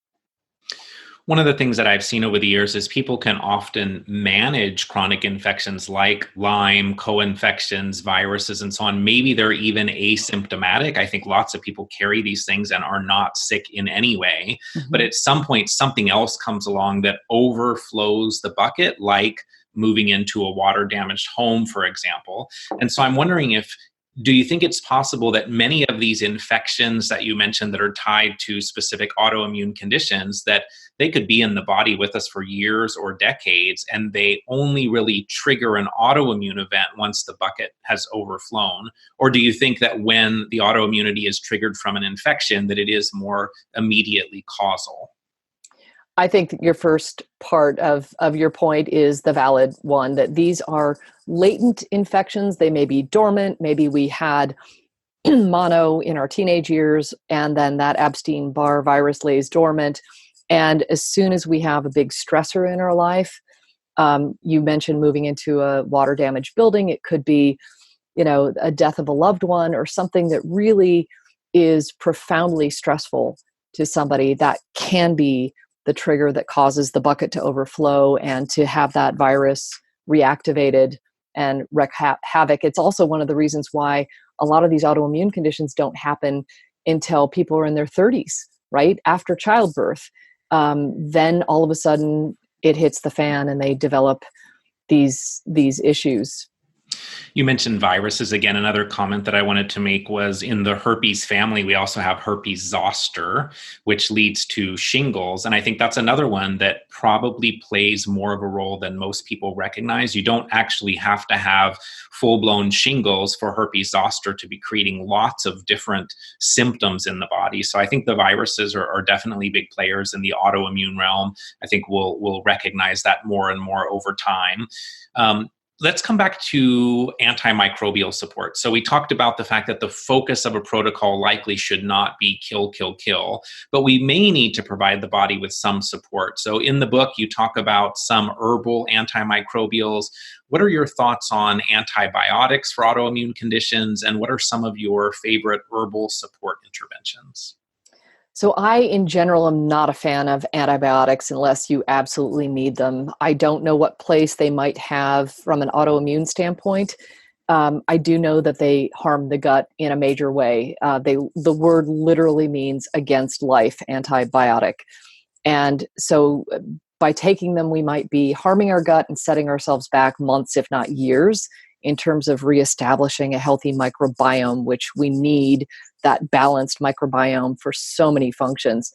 One of the things that I've seen over the years is people can often manage chronic infections like Lyme, co-infections, viruses, and so on. Maybe they're even asymptomatic. I think lots of people carry these things and are not sick in any way. Mm-hmm. But at some point, something else comes along that overflows the bucket, like moving into a water-damaged home, for example. And so I'm wondering do you think it's possible that many of these infections that you mentioned that are tied to specific autoimmune conditions, that they could be in the body with us for years or decades, and they only really trigger an autoimmune event once the bucket has overflown? Or do you think that when the autoimmunity is triggered from an infection, that it is more immediately causal? I think your first part of your point is the valid one, that these are latent infections. They may be dormant. Maybe we had mono in our teenage years, and then that Epstein-Barr virus lays dormant. And as soon as we have a big stressor in our life, you mentioned moving into a water-damaged building. It could be, a death of a loved one or something that really is profoundly stressful to somebody. That can be the trigger that causes the bucket to overflow and to have that virus reactivated and wreak havoc. It's also one of the reasons why a lot of these autoimmune conditions don't happen until people are in their 30s, right? After childbirth. Then all of a sudden it hits the fan and they develop these issues. You mentioned viruses again. Another comment that I wanted to make was in the herpes family, we also have herpes zoster, which leads to shingles. And I think that's another one that probably plays more of a role than most people recognize. You don't actually have to have full-blown shingles for herpes zoster to be creating lots of different symptoms in the body. So I think the viruses are definitely big players in the autoimmune realm. I think we'll recognize that more and more over time. Let's come back to antimicrobial support. So we talked about the fact that the focus of a protocol likely should not be kill, but we may need to provide the body with some support. So in the book, you talk about some herbal antimicrobials. What are your thoughts on antibiotics for autoimmune conditions, and what are some of your favorite herbal support interventions? So I, in general, am not a fan of antibiotics unless you absolutely need them. I don't know what place they might have from an autoimmune standpoint. I do know that they harm the gut in a major way. The word literally means against life, antibiotic. And so by taking them, we might be harming our gut and setting ourselves back months, if not years, in terms of reestablishing a healthy microbiome, which we need that balanced microbiome for so many functions.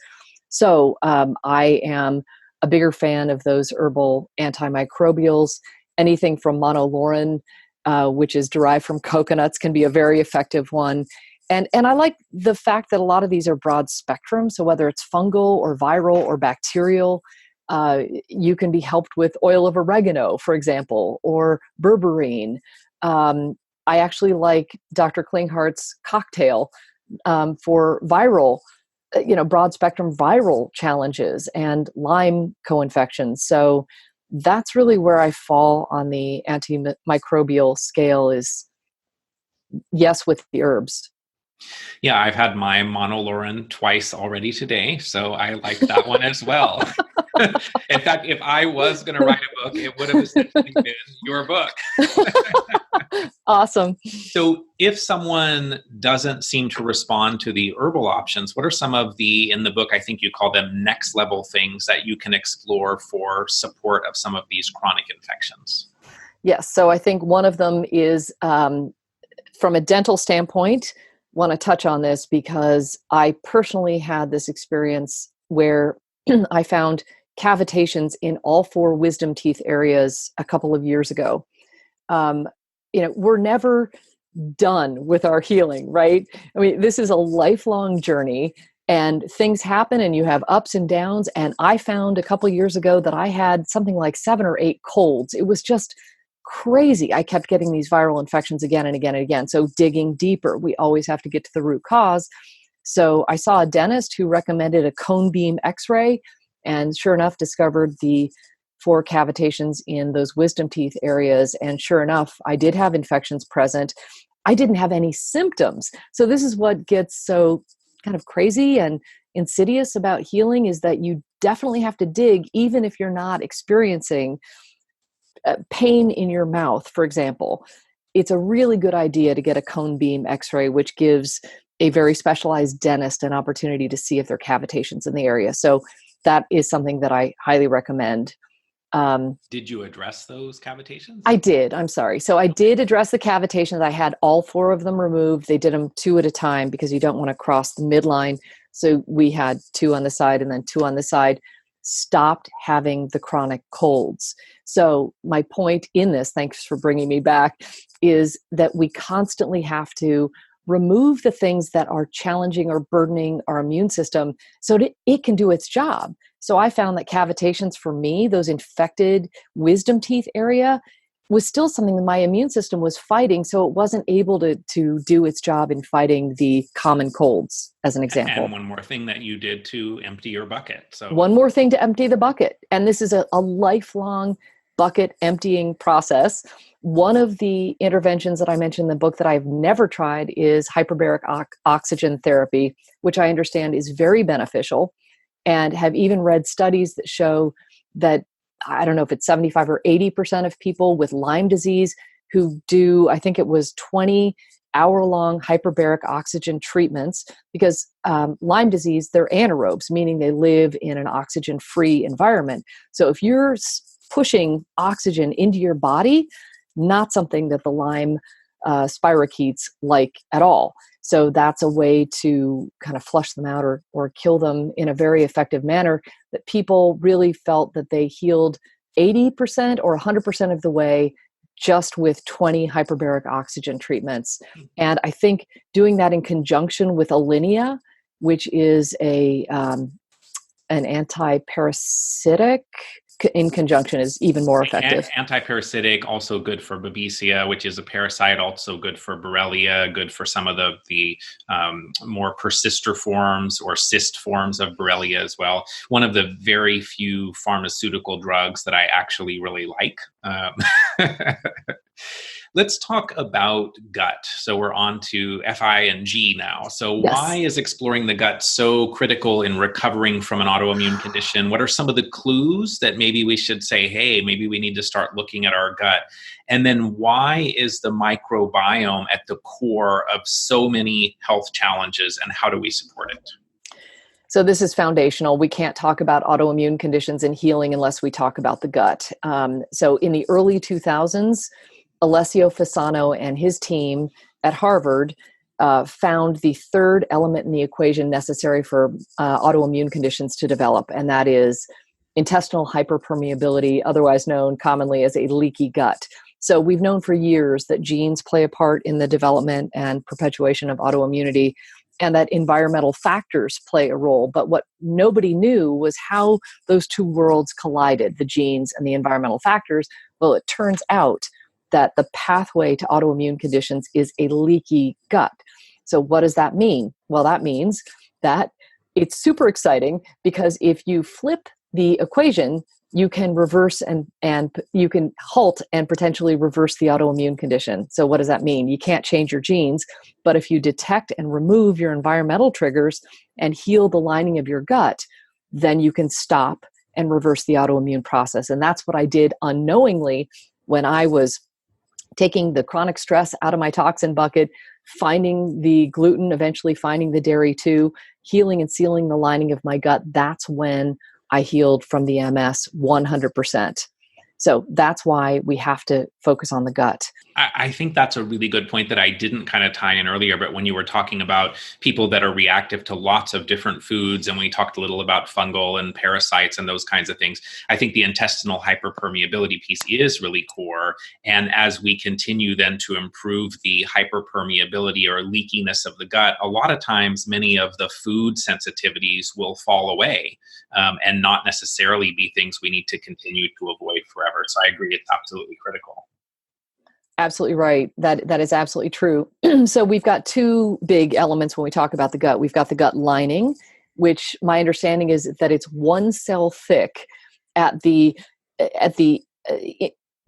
So I am a bigger fan of those herbal antimicrobials. Anything from monolaurin, which is derived from coconuts, can be a very effective one. And I like the fact that a lot of these are broad spectrum. So whether it's fungal or viral or bacterial, you can be helped with oil of oregano, for example, or berberine. I actually like Dr. Klinghart's cocktail for viral, broad spectrum viral challenges and Lyme co-infections. So that's really where I fall on the antimicrobial scale, is yes with the herbs. Yeah, I've had my monolaurin twice already today, so I like that one as well. In fact, if I was going to write a book, it would have essentially been your book. Awesome. So if someone doesn't seem to respond to the herbal options, what are some of in the book, I think you call them next level things that you can explore for support of some of these chronic infections? Yes. So I think one of them is from a dental standpoint, want to touch on this because I personally had this experience where I found cavitations in all 4 wisdom teeth areas a couple of years ago. We're never done with our healing, right? I mean, this is a lifelong journey and things happen and you have ups and downs. And I found a couple of years ago that I had something like 7 or 8 colds. It was just crazy. I kept getting these viral infections again and again and again. So digging deeper, we always have to get to the root cause. So I saw a dentist who recommended a cone beam x-ray, and sure enough, discovered the 4 cavitations in those wisdom teeth areas. And sure enough, I did have infections present. I didn't have any symptoms. So this is what gets so kind of crazy and insidious about healing, is that you definitely have to dig, even if you're not experiencing pain in your mouth, for example. It's a really good idea to get a cone beam x-ray, which gives a very specialized dentist an opportunity to see if there are cavitations in the area. So that is something that I highly recommend. Did you address those cavitations? I did. I'm sorry. So I did address the cavitations. I had all 4 of them removed. They did them 2 at a time because you don't want to cross the midline. So we had 2 on the side and then 2 on the side. Stopped having the chronic colds. So my point in this, thanks for bringing me back, is that we constantly have to remove the things that are challenging or burdening our immune system so that it can do its job. So I found that cavitations for me, those infected wisdom teeth area, was still something that my immune system was fighting. So it wasn't able to do its job in fighting the common colds, as an example. And one more thing that you did to empty your bucket. So one more thing to empty the bucket. And this is a lifelong bucket emptying process. One of the interventions that I mentioned in the book that I've never tried is hyperbaric oxygen therapy, which I understand is very beneficial, and have even read studies that show that, I don't know if it's 75 or 80% of people with Lyme disease who do, I think it was 20 hour-long hyperbaric oxygen treatments, because Lyme disease, they're anaerobes, meaning they live in an oxygen-free environment. So if you're pushing oxygen into your body, not something that the Lyme spirochetes like at all. So that's a way to kind of flush them out or kill them in a very effective manner, that people really felt that they healed 80% or 100% of the way just with 20 hyperbaric oxygen treatments. And I think doing that in conjunction with Alinea, which is an anti-parasitic, in conjunction is even more effective. Anti-parasitic, also good for Babesia, which is a parasite, also good for Borrelia, good for some of the more persister forms or cyst forms of Borrelia as well. One of the very few pharmaceutical drugs that I actually really like. Let's talk about gut. So we're on to F.I.G. now. So Yes. Why is exploring the gut so critical in recovering from an autoimmune condition? What are some of the clues that maybe we should say, hey, maybe we need to start looking at our gut? And then why is the microbiome at the core of so many health challenges, and how do we support it? So this is foundational. We can't talk about autoimmune conditions and healing unless we talk about the gut. So in the early 2000s, Alessio Fasano and his team at Harvard found the third element in the equation necessary for autoimmune conditions to develop, and that is intestinal hyperpermeability, otherwise known commonly as a leaky gut. So we've known for years that genes play a part in the development and perpetuation of autoimmunity, and that environmental factors play a role. But what nobody knew was how those two worlds collided, the genes and the environmental factors. Well, it turns out that the pathway to autoimmune conditions is a leaky gut. So what does that mean? Well, that means that it's super exciting, because if you flip the equation, you can reverse and you can halt and potentially reverse the autoimmune condition. So what does that mean? You can't change your genes, but if you detect and remove your environmental triggers and heal the lining of your gut, then you can stop and reverse the autoimmune process. And that's what I did unknowingly when I was taking the chronic stress out of my toxin bucket, finding the gluten, eventually finding the dairy too, healing and sealing the lining of my gut. That's when I healed from the MS 100%. So that's why we have to focus on the gut. I think that's a really good point that I didn't kind of tie in earlier, but when you were talking about people that are reactive to lots of different foods, and we talked a little about fungal and parasites and those kinds of things, I think the intestinal hyperpermeability piece is really core. And as we continue then to improve the hyperpermeability or leakiness of the gut, a lot of times many of the food sensitivities will fall away and not necessarily be things we need to continue to avoid forever. So I agree, it's absolutely critical. Absolutely right. That is absolutely true. So we've got two big elements when we talk about the gut. We've got the gut lining, which my understanding is that it's one cell thick at the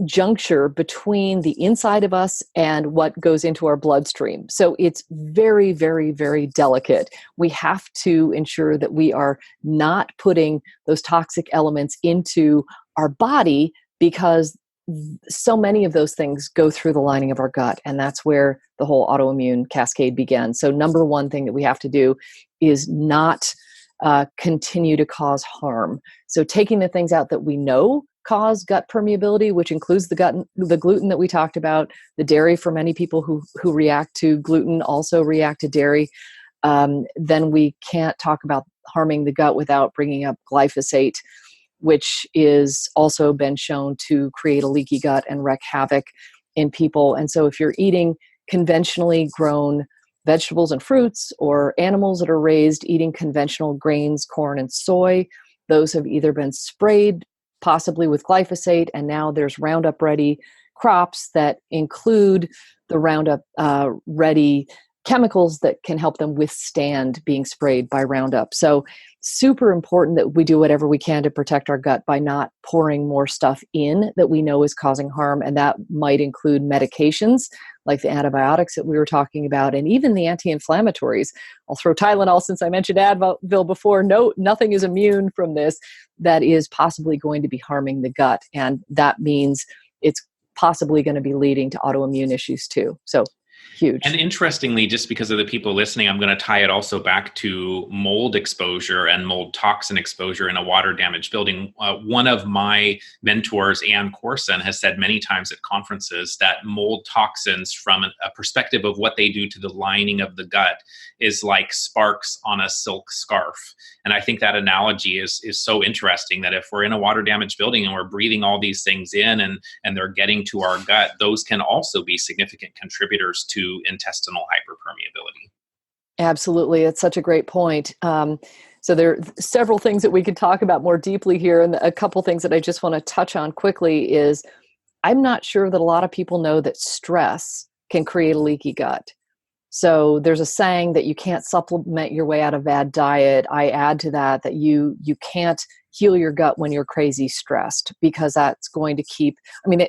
juncture between the inside of us and what goes into our bloodstream. So it's very, very, very delicate. We have to ensure that we are not putting those toxic elements into our body, because so many of those things go through the lining of our gut, and that's where the whole autoimmune cascade begins. So number one thing that we have to do is not continue to cause harm. So taking the things out that we know cause gut permeability, which includes the gluten that we talked about, the dairy. For many people who react to gluten also react to dairy. Then we can't talk about harming the gut without bringing up glyphosate, which is also been shown to create a leaky gut and wreak havoc in people. And so if you're eating conventionally grown vegetables and fruits, or animals that are raised eating conventional grains, corn and soy, those have either been sprayed, possibly with glyphosate, and now there's Roundup Ready crops that include the Roundup Ready chemicals that can help them withstand being sprayed by Roundup. So super important that we do whatever we can to protect our gut by not pouring more stuff in that we know is causing harm. And that might include medications like the antibiotics that we were talking about, and even the anti-inflammatories. I'll throw Tylenol, since I mentioned Advil before. No, nothing is immune from this that is possibly going to be harming the gut. And that means it's possibly going to be leading to autoimmune issues too. So huge. And interestingly, just because of the people listening, I'm going to tie it also back to mold exposure and mold toxin exposure in a water damaged building. One of my mentors, Ann Corson, has said many times at conferences that mold toxins, from a perspective of what they do to the lining of the gut, is like sparks on a silk scarf. And I think that analogy is so interesting, that if we're in a water damaged building and we're breathing all these things in and they're getting to our gut, those can also be significant contributors to intestinal hyperpermeability. Absolutely. It's such a great point. So there are several things that we could talk about more deeply here. And a couple things that I just want to touch on quickly is, I'm not sure that a lot of people know that stress can create a leaky gut. So there's a saying that you can't supplement your way out of bad diet. I add to that you can't heal your gut when you're crazy stressed, because that's going to keep,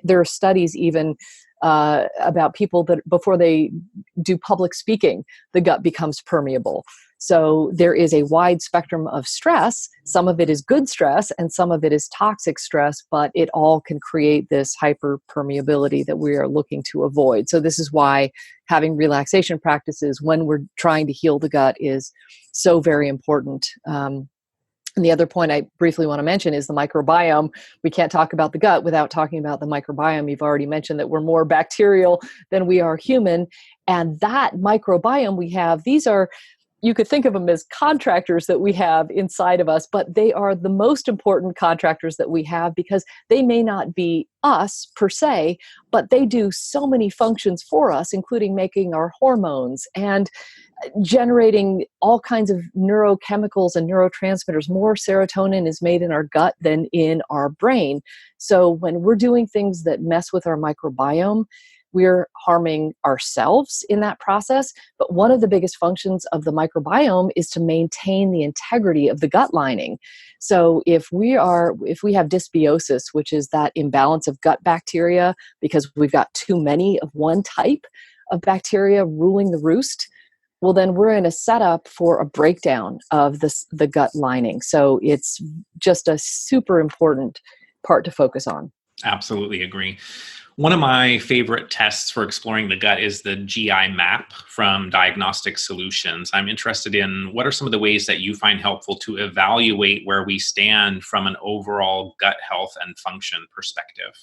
there are studies even about people that before they do public speaking, the gut becomes permeable. So there is a wide spectrum of stress. Some of it is good stress and some of it is toxic stress, but it all can create this hyperpermeability that we are looking to avoid. So this is why having relaxation practices when we're trying to heal the gut is so very important. And the other point I briefly want to mention is the microbiome. We can't talk about the gut without talking about the microbiome. You've already mentioned that we're more bacterial than we are human. And that microbiome we have, these are, you could think of them as contractors that we have inside of us, but they are the most important contractors that we have because they may not be us per se, but they do so many functions for us, including making our hormones and generating all kinds of neurochemicals and neurotransmitters. More serotonin is made in our gut than in our brain. So when we're doing things that mess with our microbiome, we're harming ourselves in that process. But one of the biggest functions of the microbiome is to maintain the integrity of the gut lining. So if we have dysbiosis, which is that imbalance of gut bacteria because we've got too many of one type of bacteria ruling the roost, well, then we're in a setup for a breakdown of the gut lining. So it's just a super important part to focus on. Absolutely agree. One of my favorite tests for exploring the gut is the GI map from Diagnostic Solutions. I'm interested in what are some of the ways that you find helpful to evaluate where we stand from an overall gut health and function perspective.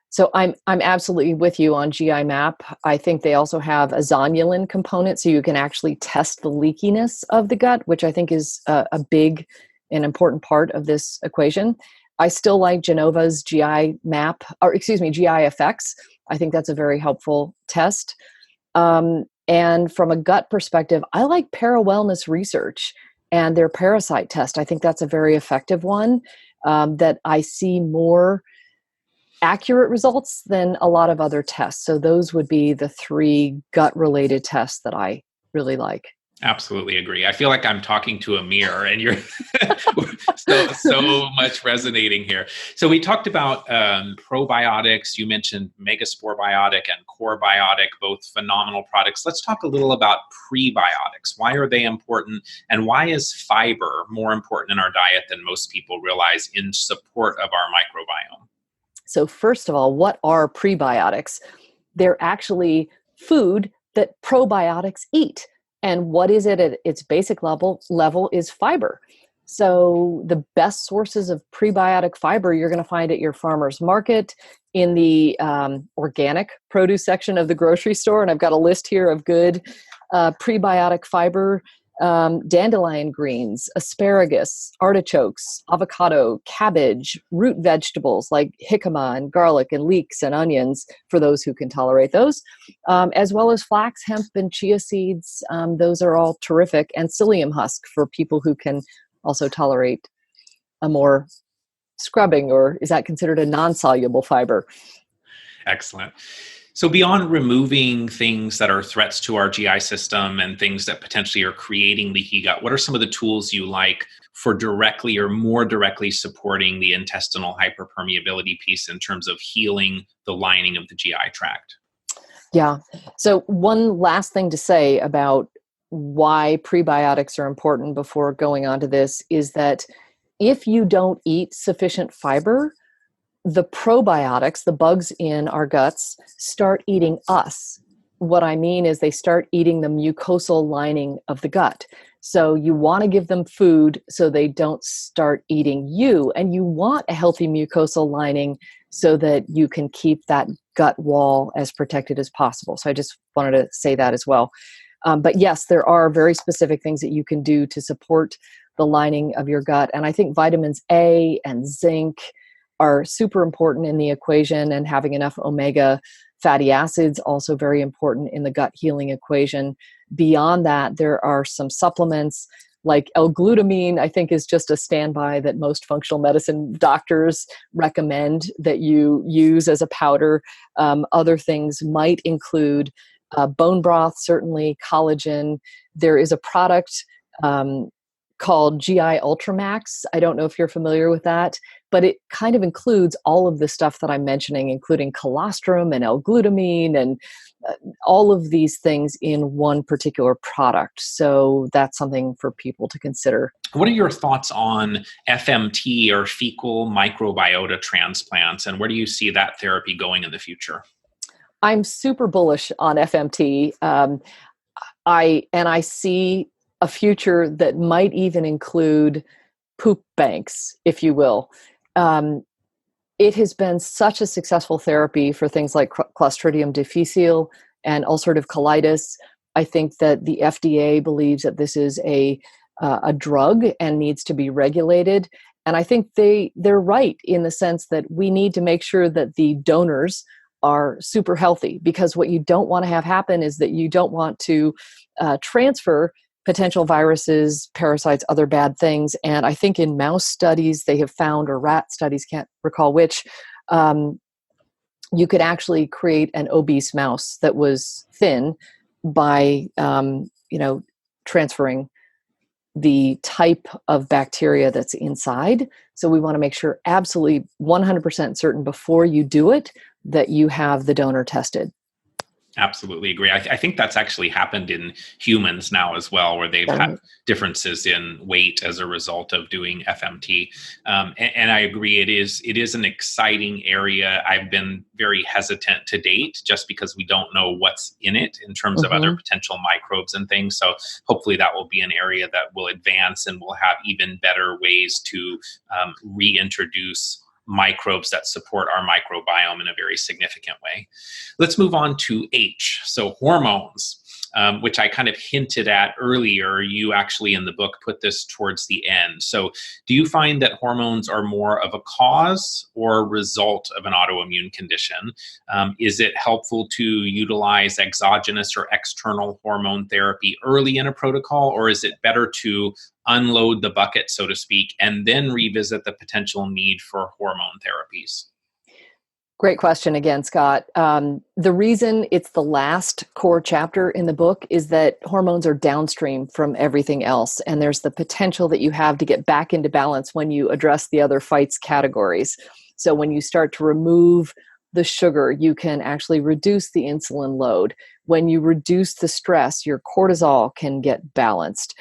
So I'm absolutely with you on GI map. I think they also have a zonulin component, so you can actually test the leakiness of the gut, which I think is a big and important part of this equation. I still like Genova's GI map, GI effects. I think that's a very helpful test. And from a gut perspective, I like Para-Wellness Research and their parasite test. I think that's a very effective one that I see more accurate results than a lot of other tests. So those would be the 3 gut-related tests that I really like. Absolutely agree. I feel like I'm talking to a mirror and you're so much resonating here. So we talked about probiotics. You mentioned Megaspore Biotic and Core Biotic, both phenomenal products. Let's talk a little about prebiotics. Why are they important? And why is fiber more important in our diet than most people realize in support of our microbiome? So first of all, what are prebiotics? They're actually food that probiotics eat. And what is it at its basic level is fiber. So the best sources of prebiotic fiber you're going to find at your farmer's market, in the organic produce section of the grocery store. And I've got a list here of good prebiotic fiber: dandelion greens, asparagus, artichokes, avocado, cabbage, root vegetables like jicama and garlic and leeks and onions for those who can tolerate those, as well as flax, hemp, and chia seeds. Those are all terrific. And psyllium husk for people who can also tolerate a more scrubbing, or is that considered a non-soluble fiber? Excellent. So beyond removing things that are threats to our GI system and things that potentially are creating leaky gut, what are some of the tools you like for directly or more directly supporting the intestinal hyperpermeability piece in terms of healing the lining of the GI tract? Yeah. So one last thing to say about why prebiotics are important before going on to this is that if you don't eat sufficient fiber, the probiotics, the bugs in our guts, start eating us. What I mean is they start eating the mucosal lining of the gut. So you want to give them food so they don't start eating you. And you want a healthy mucosal lining so that you can keep that gut wall as protected as possible. So I just wanted to say that as well. But yes, there are very specific things that you can do to support the lining of your gut. And I think vitamins A and zinc are super important in the equation, and having enough omega fatty acids also very important in the gut healing equation. Beyond that, there are some supplements like L-glutamine, I think, is just a standby that most functional medicine doctors recommend that you use as a powder. Other things might include bone broth, certainly collagen. There is a product called GI Ultramax. I don't know if you're familiar with that, but it kind of includes all of the stuff that I'm mentioning, including colostrum and L-glutamine and all of these things in one particular product. So that's something for people to consider. What are your thoughts on FMT or fecal microbiota transplants, and where do you see that therapy going in the future? I'm super bullish on FMT. I see a future that might even include poop banks, if you will. It has been such a successful therapy for things like Clostridium difficile and ulcerative colitis. I think that the FDA believes that this is a drug and needs to be regulated. And I think they're right in the sense that we need to make sure that the donors are super healthy, because what you don't want to have happen is that you don't want to transfer potential viruses, parasites, other bad things. And I think in mouse studies they have found, or rat studies, can't recall which, you could actually create an obese mouse that was thin by transferring the type of bacteria that's inside. So we want to make sure absolutely 100% certain before you do it that you have the donor tested. Absolutely agree. I think that's actually happened in humans now as well, where they've had differences in weight as a result of doing FMT. And I agree, it is an exciting area. I've been very hesitant to date just because we don't know what's in it in terms of other potential microbes and things. So hopefully that will be an area that will advance and we'll have even better ways to reintroduce microbes that support our microbiome in a very significant way. Let's move on to H. So hormones, which I kind of hinted at earlier. You actually in the book put this towards the end. So do you find that hormones are more of a cause or a result of an autoimmune condition? Is it helpful to utilize exogenous or external hormone therapy early in a protocol, or is it better to unload the bucket, so to speak, and then revisit the potential need for hormone therapies? Great question again, Scott. The reason it's the last core chapter in the book is that hormones are downstream from everything else. And there's the potential that you have to get back into balance when you address the other F.I.G.H.T.S categories. So when you start to remove the sugar, you can actually reduce the insulin load. When you reduce the stress, your cortisol can get balanced.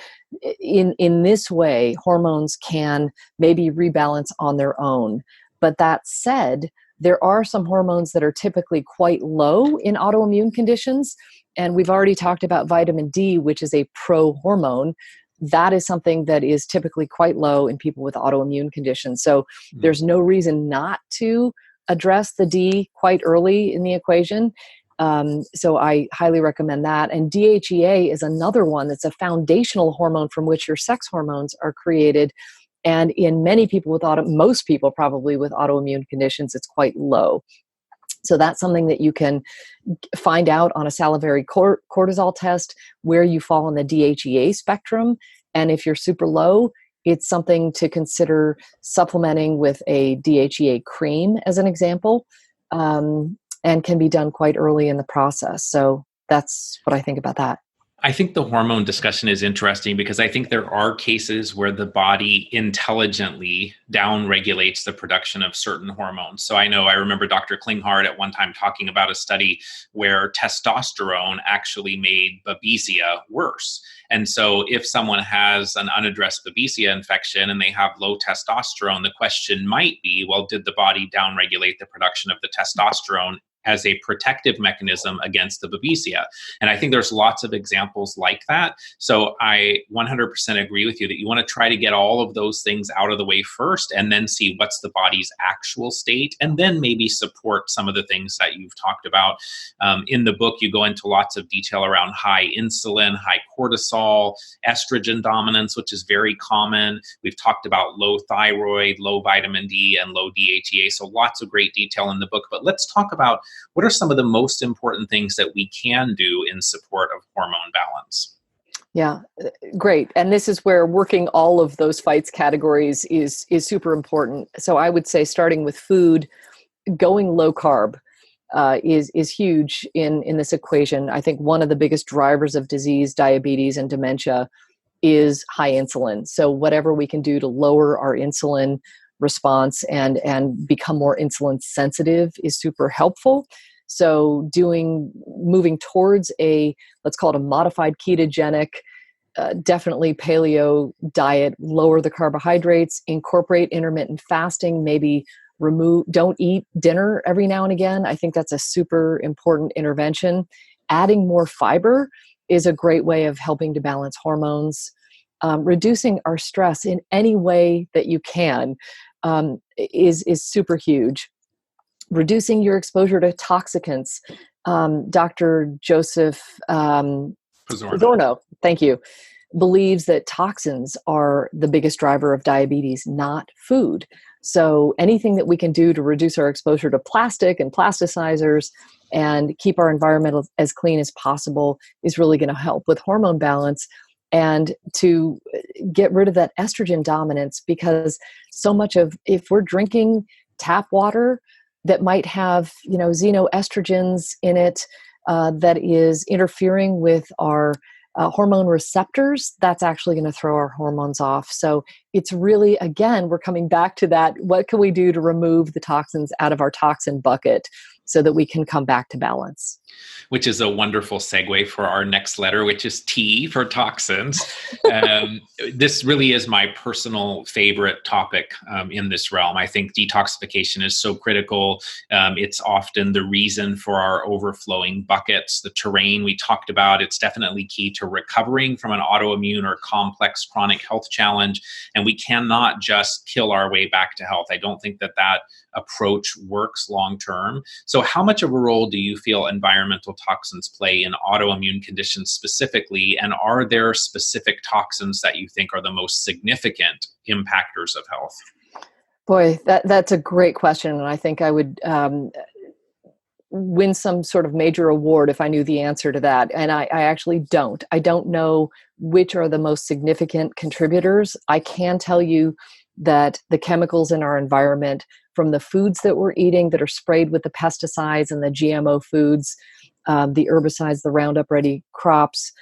In this way, hormones can maybe rebalance on their own. But that said, there are some hormones that are typically quite low in autoimmune conditions. And we've already talked about vitamin D, which is a pro-hormone. That is something that is typically quite low in people with autoimmune conditions. So there's no reason not to address the D quite early in the equation. So I highly recommend that. And DHEA is another one that's a foundational hormone from which your sex hormones are created. And in many people with most people probably with autoimmune conditions, it's quite low. So that's something that you can find out on a salivary cortisol test where you fall on the DHEA spectrum. And if you're super low, it's something to consider supplementing with a DHEA cream as an example, and can be done quite early in the process. So that's what I think about that. I think the hormone discussion is interesting because I think there are cases where the body intelligently downregulates the production of certain hormones. So I remember Dr. Klinghardt at one time talking about a study where testosterone actually made babesia worse. And so if someone has an unaddressed babesia infection and they have low testosterone, the question might be, well, did the body downregulate the production of the testosterone as a protective mechanism against the babesia? And I think there's lots of examples like that. So I 100% agree with you that you want to try to get all of those things out of the way first and then see what's the body's actual state and then maybe support some of the things that you've talked about. In the book, you go into lots of detail around high insulin, high cortisol, estrogen dominance, which is very common. We've talked about low thyroid, low vitamin D, and low DHEA. So lots of great detail in the book. But let's talk about what are some of the most important things that we can do in support of hormone balance? Yeah, great. And this is where working all of those F.I.G.H.T.S categories is super important. So I would say starting with food, going low carb is huge in this equation. I think one of the biggest drivers of disease, diabetes, and dementia is high insulin. So whatever we can do to lower our insulin response and become more insulin sensitive is super helpful. So moving towards let's call it a modified ketogenic, definitely paleo diet, lower the carbohydrates, incorporate intermittent fasting, maybe don't eat dinner every now and again. I think that's a super important intervention. Adding more fiber is a great way of helping to balance hormones. Reducing our stress in any way that you can is super huge. Reducing your exposure to toxicants. Dr. Joseph Pizzorno, thank you, believes that toxins are the biggest driver of diabetes, not food. So anything that we can do to reduce our exposure to plastic and plasticizers and keep our environment as clean as possible is really going to help with hormone balance and to get rid of that estrogen dominance, because so much of, if we're drinking tap water that might have, xenoestrogens in it, that is interfering with our hormone receptors, that's actually going to throw our hormones off. So it's really, again, we're coming back to that. What can we do to remove the toxins out of our toxin bucket so that we can come back to balance? Which is a wonderful segue for our next letter, which is T for toxins. This really is my personal favorite topic in this realm. I think detoxification is so critical. It's often the reason for our overflowing buckets. The terrain we talked about, it's definitely key to recovering from an autoimmune or complex chronic health challenge. And we cannot just kill our way back to health. I don't think that approach works long term. So how much of a role do you feel environmental toxins play in autoimmune conditions specifically? And are there specific toxins that you think are the most significant impactors of health? Boy, that's a great question. And I think I would win some sort of major award if I knew the answer to that. And I actually don't. I don't know which are the most significant contributors. I can tell you that the chemicals in our environment, from the foods that we're eating that are sprayed with the pesticides and the GMO foods, the herbicides, the Roundup Ready crops,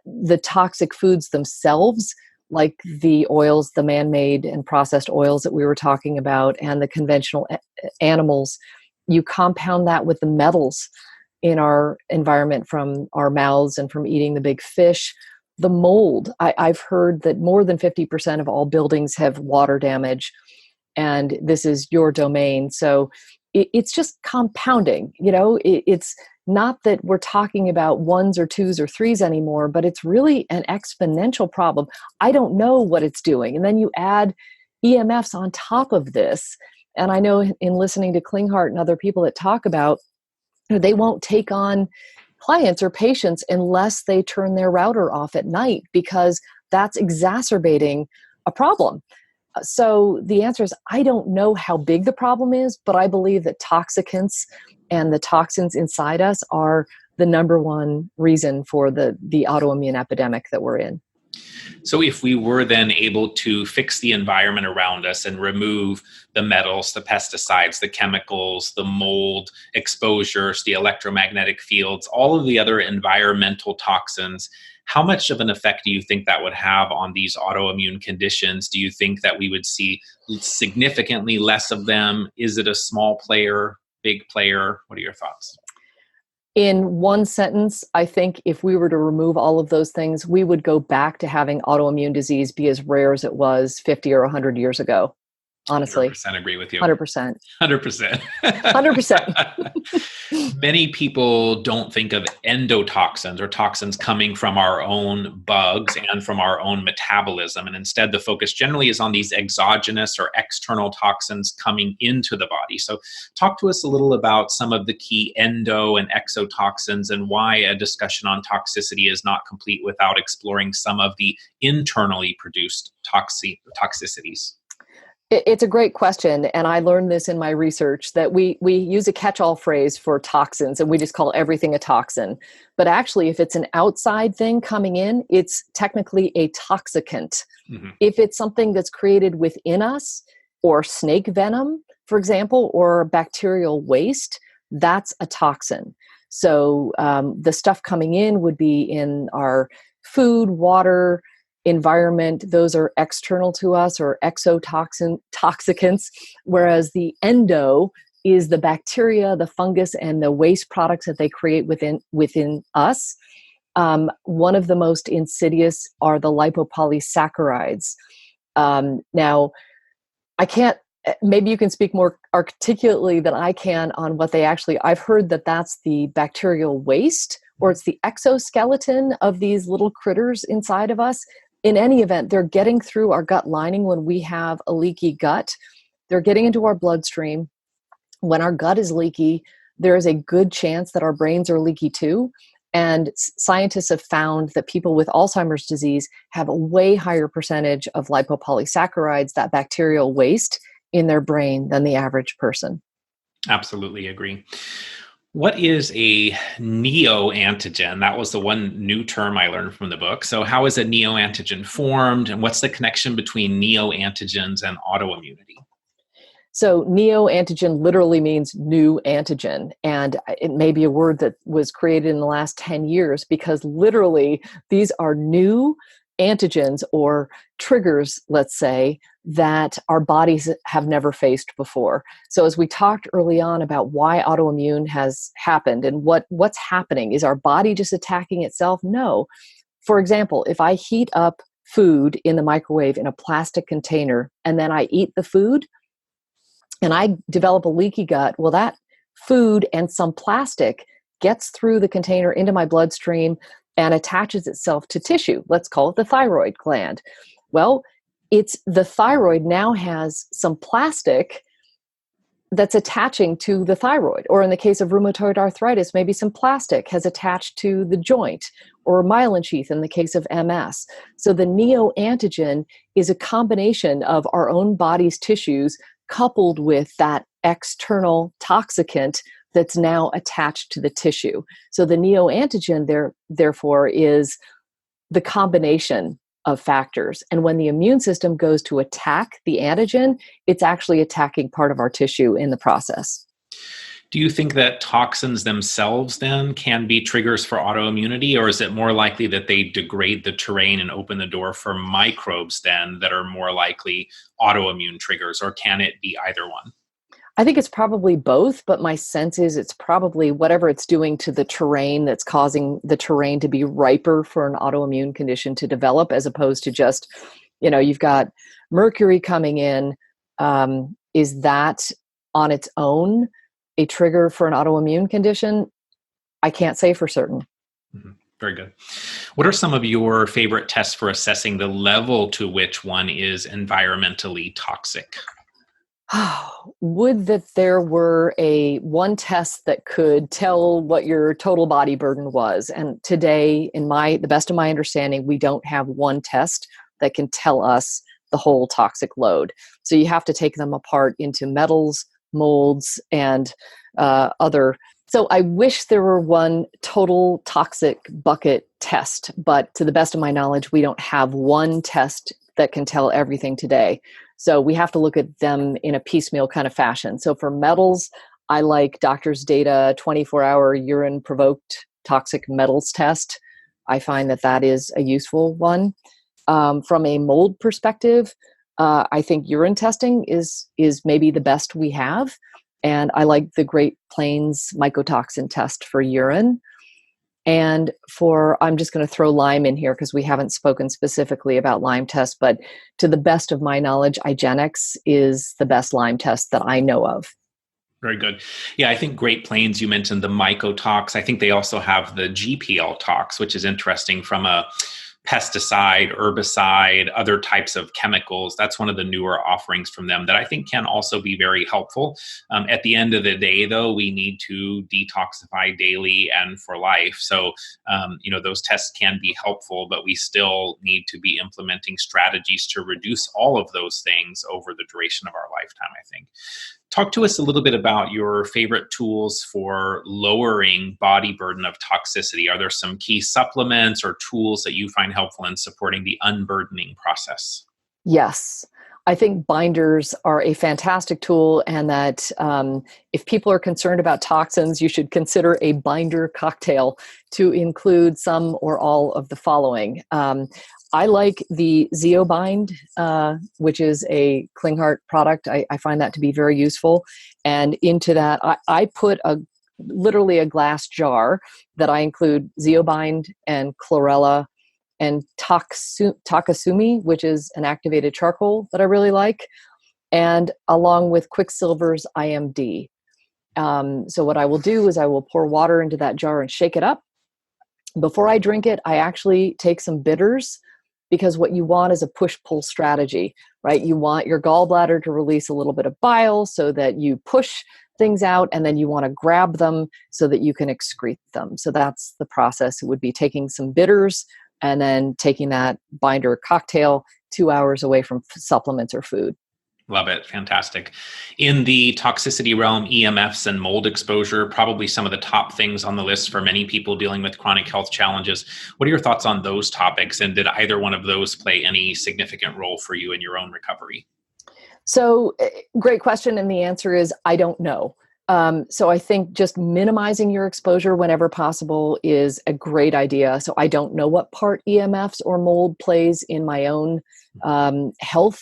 the toxic foods themselves, like the oils, the man-made and processed oils that we were talking about, and the conventional animals, you compound that with the metals in our environment from our mouths and from eating the big fish. The mold, I've heard that more than 50% of all buildings have water damage, and this is your domain. So it's just compounding, it's not that we're talking about ones or twos or threes anymore, but it's really an exponential problem. I don't know what it's doing. And then you add EMFs on top of this. And I know in listening to Klinghardt and other people that talk about, they won't take on clients or patients unless they turn their router off at night, because that's exacerbating a problem. So the answer is, I don't know how big the problem is, but I believe that toxicants and the toxins inside us are the number one reason for the autoimmune epidemic that we're in. So if we were then able to fix the environment around us and remove the metals, the pesticides, the chemicals, the mold exposures, the electromagnetic fields, all of the other environmental toxins, how much of an effect do you think that would have on these autoimmune conditions? Do you think that we would see significantly less of them? Is it a small player, big player? What are your thoughts? In one sentence, I think if we were to remove all of those things, we would go back to having autoimmune disease be as rare as it was 50 or 100 years ago. Honestly. 100% agree with you. 100%. 100%. 100%. Many people don't think of endotoxins or toxins coming from our own bugs and from our own metabolism. And instead, the focus generally is on these exogenous or external toxins coming into the body. So talk to us a little about some of the key endo and exotoxins and why a discussion on toxicity is not complete without exploring some of the internally produced toxicities. It's a great question. And I learned this in my research, that we use a catch-all phrase for toxins and we just call everything a toxin. But actually, if it's an outside thing coming in, it's technically a toxicant. Mm-hmm. If it's something that's created within us, or snake venom, for example, or bacterial waste, that's a toxin. So the stuff coming in would be in our food, water, environment, those are external to us or exotoxicants, whereas the endo is the bacteria, the fungus, and the waste products that they create within us. One of the most insidious are the lipopolysaccharides. Now, I can't, maybe you can speak more articulately than I can on what they actually, I've heard that that's the bacterial waste, or it's the exoskeleton of these little critters inside of us. In any event, they're getting through our gut lining when we have a leaky gut. They're getting into our bloodstream. When our gut is leaky, there is a good chance that our brains are leaky too. And scientists have found that people with Alzheimer's disease have a way higher percentage of lipopolysaccharides, that bacterial waste, in their brain than the average person. Absolutely agree. What is a neoantigen? That was the one new term I learned from the book. So how is a neoantigen formed, and what's the connection between neoantigens and autoimmunity? So neoantigen literally means new antigen, and it may be a word that was created in the last 10 years because literally these are new antigens or triggers, let's say, that our bodies have never faced before. So as we talked early on about why autoimmune has happened and what's happening, is our body just attacking itself? No. For example, if I heat up food in the microwave in a plastic container and then I eat the food and I develop a leaky gut, well, that food and some plastic gets through the container into my bloodstream and attaches itself to tissue. Let's call it the thyroid gland. Well, it's the thyroid now has some plastic that's attaching to the thyroid. Or in the case of rheumatoid arthritis, maybe some plastic has attached to the joint, or myelin sheath in the case of MS. So the neoantigen is a combination of our own body's tissues coupled with that external toxicant that's now attached to the tissue. So the neoantigen therefore is the combination of factors. And when the immune system goes to attack the antigen, it's actually attacking part of our tissue in the process. Do you think that toxins themselves then can be triggers for autoimmunity, or is it more likely that they degrade the terrain and open the door for microbes then that are more likely autoimmune triggers, or can it be either one? I think it's probably both, but my sense is it's probably whatever it's doing to the terrain that's causing the terrain to be riper for an autoimmune condition to develop, as opposed to just, you've got mercury coming in. Is that on its own a trigger for an autoimmune condition? I can't say for certain. Mm-hmm. Very good. What are some of your favorite tests for assessing the level to which one is environmentally toxic? Would that there were one test that could tell what your total body burden was. And today, the best of my understanding, we don't have one test that can tell us the whole toxic load. So you have to take them apart into metals, molds, and other. So I wish there were one total toxic bucket test, but to the best of my knowledge, we don't have one test that can tell everything today. So we have to look at them in a piecemeal kind of fashion. So for metals, I like Doctor's Data 24-hour urine provoked toxic metals test. I find that is a useful one. From a mold perspective, I think urine testing is maybe the best we have. And I like the Great Plains mycotoxin test for urine. And I'm just going to throw Lyme in here because we haven't spoken specifically about Lyme tests, but to the best of my knowledge, Epigenetics is the best Lyme test that I know of. Very good. Yeah, I think Great Plains, you mentioned the mycotox. I think they also have the GPL tox, which is interesting from a pesticide, herbicide, other types of chemicals. That's one of the newer offerings from them that I think can also be very helpful. At the end of the day, though, we need to detoxify daily and for life. So, those tests can be helpful, but we still need to be implementing strategies to reduce all of those things over the duration of our lifetime, I think. Talk to us a little bit about your favorite tools for lowering body burden of toxicity. Are there some key supplements or tools that you find helpful in supporting the unburdening process? Yes. I think binders are a fantastic tool, and that if people are concerned about toxins, you should consider a binder cocktail to include some or all of the following. I like the Zeobind, which is a Klinghardt product. I find that to be very useful. And into that, I put literally a glass jar that I include Zeobind and chlorella and Takasumi, which is an activated charcoal that I really like, and along with Quicksilver's IMD. So what I will do is I will pour water into that jar and shake it up. Before I drink it, I actually take some bitters, because what you want is a push-pull strategy, right? You want your gallbladder to release a little bit of bile so that you push things out, and then you want to grab them so that you can excrete them. So that's the process. It would be taking some bitters and then taking that binder cocktail 2 hours away from supplements or food. Love it. Fantastic. In the toxicity realm, EMFs and mold exposure, probably some of the top things on the list for many people dealing with chronic health challenges. What are your thoughts on those topics? And did either one of those play any significant role for you in your own recovery? So great question. And the answer is, I don't know. So I think just minimizing your exposure whenever possible is a great idea. So I don't know what part EMFs or mold plays in my own health.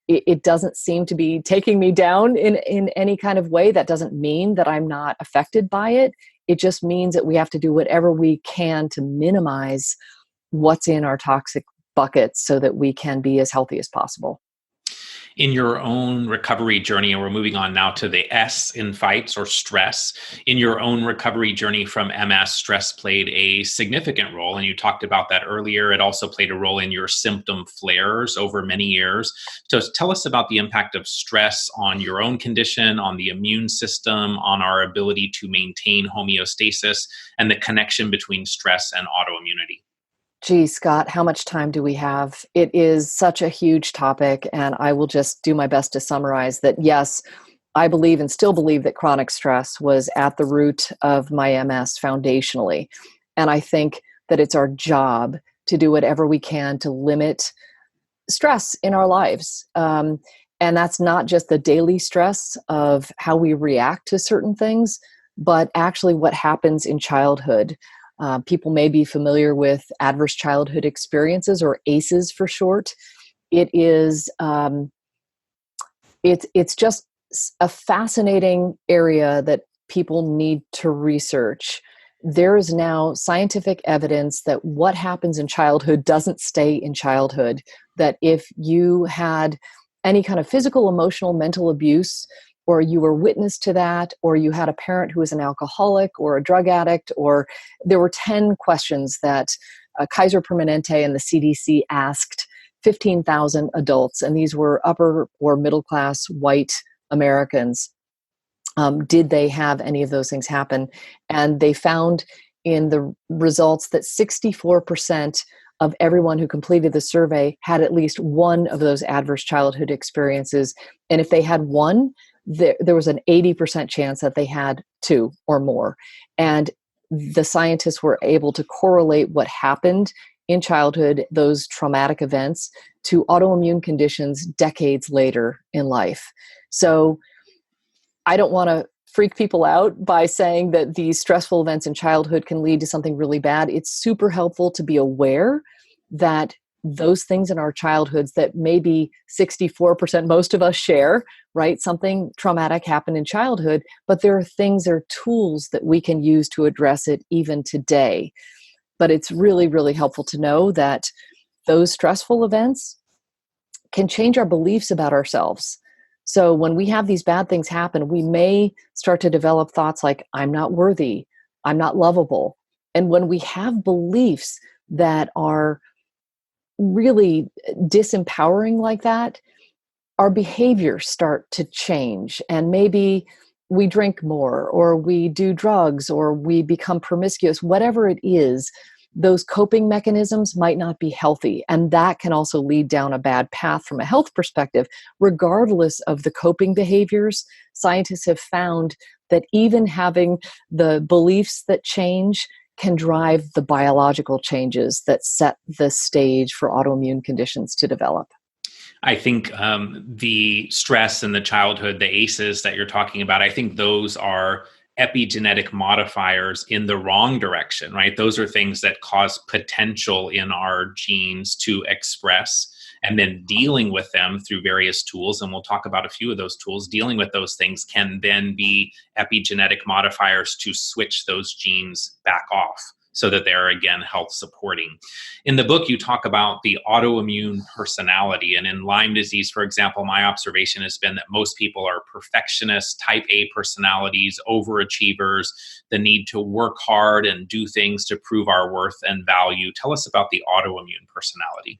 It doesn't seem to be taking me down in any kind of way. That doesn't mean that I'm not affected by it. It just means that we have to do whatever we can to minimize what's in our toxic buckets so that we can be as healthy as possible. In your own recovery journey, and we're moving on now to the S in fights or stress. In your own recovery journey from MS, stress played a significant role, and you talked about that earlier. It also played a role in your symptom flares over many years. So tell us about the impact of stress on your own condition, on the immune system, on our ability to maintain homeostasis, and the connection between stress and autoimmunity. Gee, Scott, how much time do we have? It is such a huge topic, and I will just do my best to summarize that. Yes, I believe and still believe that chronic stress was at the root of my MS foundationally. And I think that it's our job to do whatever we can to limit stress in our lives. And that's not just the daily stress of how we react to certain things, but actually what happens in childhood. People may be familiar with adverse childhood experiences, or ACEs for short. It is, it's just a fascinating area that people need to research. There is now scientific evidence that what happens in childhood doesn't stay in childhood. That if you had any kind of physical, emotional, mental abuse, or you were witness to that, or you had a parent who was an alcoholic or a drug addict, or there were 10 questions that Kaiser Permanente and the CDC asked 15,000 adults, and these were upper or middle class white Americans. Did they have any of those things happen? And they found in the results that 64% of everyone who completed the survey had at least one of those adverse childhood experiences. And if they had one, there was an 80% chance that they had two or more. And the scientists were able to correlate what happened in childhood, those traumatic events, to autoimmune conditions decades later in life. So I don't want to freak people out by saying that these stressful events in childhood can lead to something really bad. It's super helpful to be aware that those things in our childhoods that maybe 64% most of us share, right? Something traumatic happened in childhood, but there are tools that we can use to address it even today. But it's really, really helpful to know that those stressful events can change our beliefs about ourselves. So when we have these bad things happen, we may start to develop thoughts like, I'm not worthy, I'm not lovable. And when we have beliefs that are really disempowering like that, our behaviors start to change. And maybe we drink more, or we do drugs, or we become promiscuous, whatever it is. Those coping mechanisms might not be healthy. And that can also lead down a bad path from a health perspective. Regardless of the coping behaviors, scientists have found that even having the beliefs that change can drive the biological changes that set the stage for autoimmune conditions to develop. I think the stress in the childhood, the ACEs that you're talking about, I think those are epigenetic modifiers in the wrong direction, right? Those are things that cause potential in our genes to express, and then dealing with them through various tools. And we'll talk about a few of those tools. Dealing with those things can then be epigenetic modifiers to switch those genes back off, so that they're, again, health supporting. In the book, you talk about the autoimmune personality. And in Lyme disease, for example, my observation has been that most people are perfectionists, type A personalities, overachievers, the need to work hard and do things to prove our worth and value. Tell us about the autoimmune personality.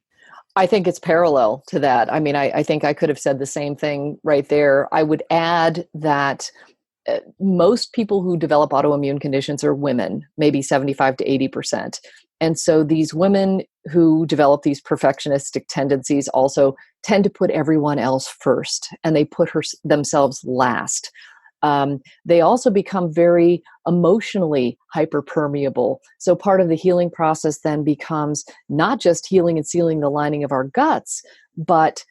I think it's parallel to that. I mean, I think I could have said the same thing right there. I would add that most people who develop autoimmune conditions are women, maybe 75 to 80%. And so these women who develop these perfectionistic tendencies also tend to put everyone else first, and they put themselves last. They also become very emotionally hyperpermeable. So part of the healing process then becomes not just healing and sealing the lining of our guts, but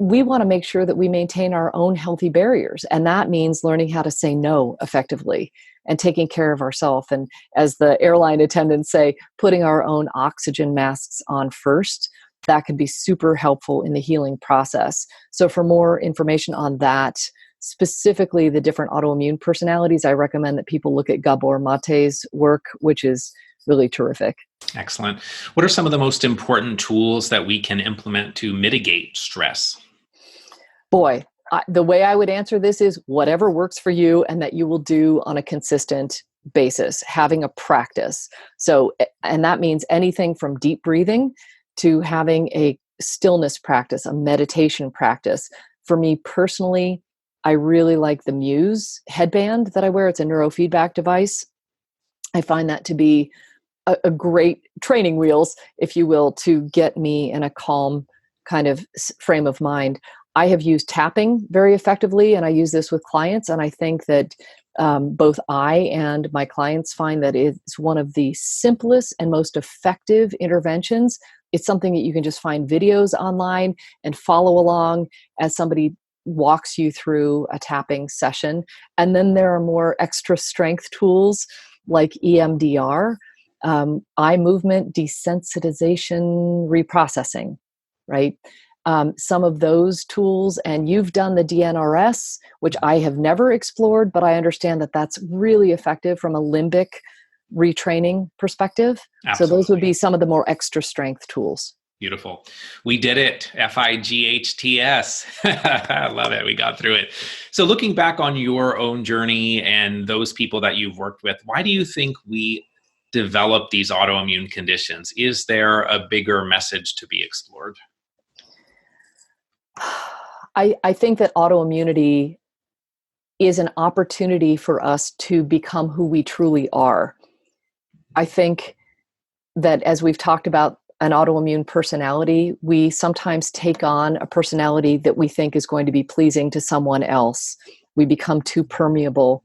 we want to make sure that we maintain our own healthy barriers. And that means learning how to say no effectively and taking care of ourselves. And as the airline attendants say, putting our own oxygen masks on first, that can be super helpful in the healing process. So for more information on that, specifically the different autoimmune personalities, I recommend that people look at Gabor Mate's work, which is really terrific. Excellent. What are some of the most important tools that we can implement to mitigate stress? Boy, the way I would answer this is whatever works for you and that you will do on a consistent basis, having a practice. So, and that means anything from deep breathing to having a stillness practice, a meditation practice. For me personally, I really like the Muse headband that I wear. It's a neurofeedback device. I find that to be a great training wheels, if you will, to get me in a calm kind of frame of mind. I have used tapping very effectively, and I use this with clients. And I think that both I and my clients find that it's one of the simplest and most effective interventions. It's something that you can just find videos online and follow along as somebody walks you through a tapping session. And then there are more extra strength tools like EMDR, eye movement desensitization reprocessing, right? Some of those tools, and you've done the DNRS, which I have never explored, but I understand that that's really effective from a limbic retraining perspective. Absolutely. So those would be some of the more extra strength tools. Beautiful. We did it. F.I.G.H.T.S. I love it. We got through it. So looking back on your own journey and those people that you've worked with, why do you think we develop these autoimmune conditions? Is there a bigger message to be explored? I think that autoimmunity is an opportunity for us to become who we truly are. I think that as we've talked about an autoimmune personality, we sometimes take on a personality that we think is going to be pleasing to someone else. We become too permeable.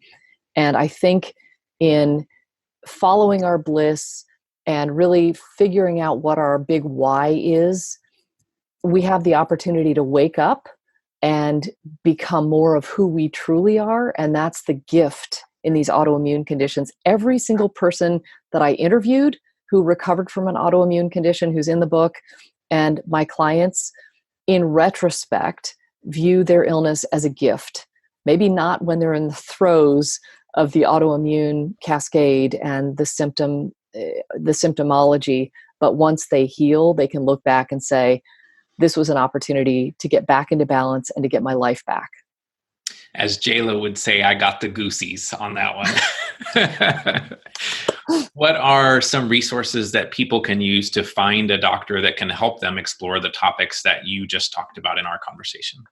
And I think in following our bliss and really figuring out what our big why is, we have the opportunity to wake up and become more of who we truly are. And that's the gift in these autoimmune conditions. Every single person that I interviewed who recovered from an autoimmune condition, who's in the book, and my clients, in retrospect, view their illness as a gift. Maybe not when they're in the throes of the autoimmune cascade and the symptomology, but once they heal, they can look back and say, this was an opportunity to get back into balance and to get my life back. As J-Lo would say, I got the goosies on that one. What are some resources that people can use to find a doctor that can help them explore the topics that you just talked about in our conversation?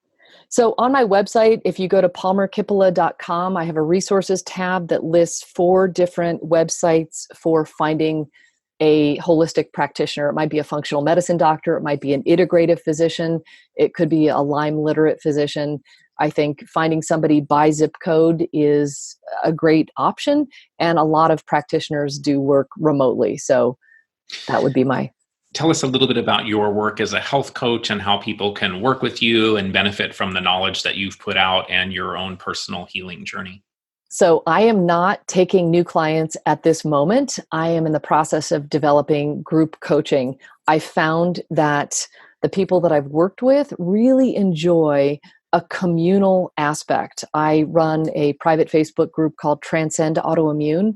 So on my website, if you go to palmerkippola.com, I have a resources tab that lists 4 different websites for finding a holistic practitioner. It might be a functional medicine doctor. It might be an integrative physician. It could be a Lyme literate physician. I think finding somebody by zip code is a great option. And a lot of practitioners do work remotely. So that would be my... Tell us a little bit about your work as a health coach and how people can work with you and benefit from the knowledge that you've put out and your own personal healing journey. So I am not taking new clients at this moment. I am in the process of developing group coaching. I found that the people that I've worked with really enjoy a communal aspect. I run a private Facebook group called Transcend Autoimmune,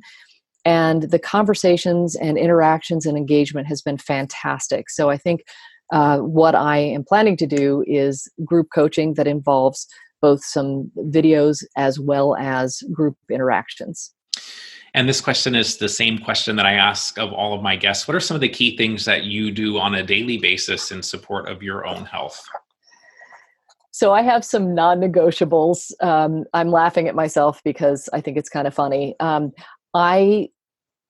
and the conversations and interactions and engagement has been fantastic. So I think what I am planning to do is group coaching that involves both some videos as well as group interactions. And this question is the same question that I ask of all of my guests. What are some of the key things that you do on a daily basis in support of your own health? So I have some non-negotiables. I'm laughing at myself because I think it's kind of funny. I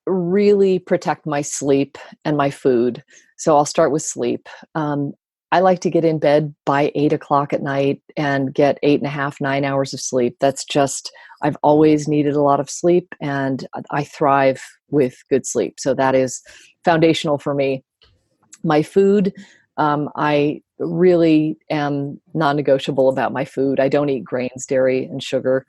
really protect my sleep and my food. So I'll start with sleep. I like to get in bed by 8 o'clock at night and get 8.5, 9 hours of sleep. That's just, I've always needed a lot of sleep, and I thrive with good sleep. So that is foundational for me. My food, I really am non-negotiable about my food. I don't eat grains, dairy, and sugar.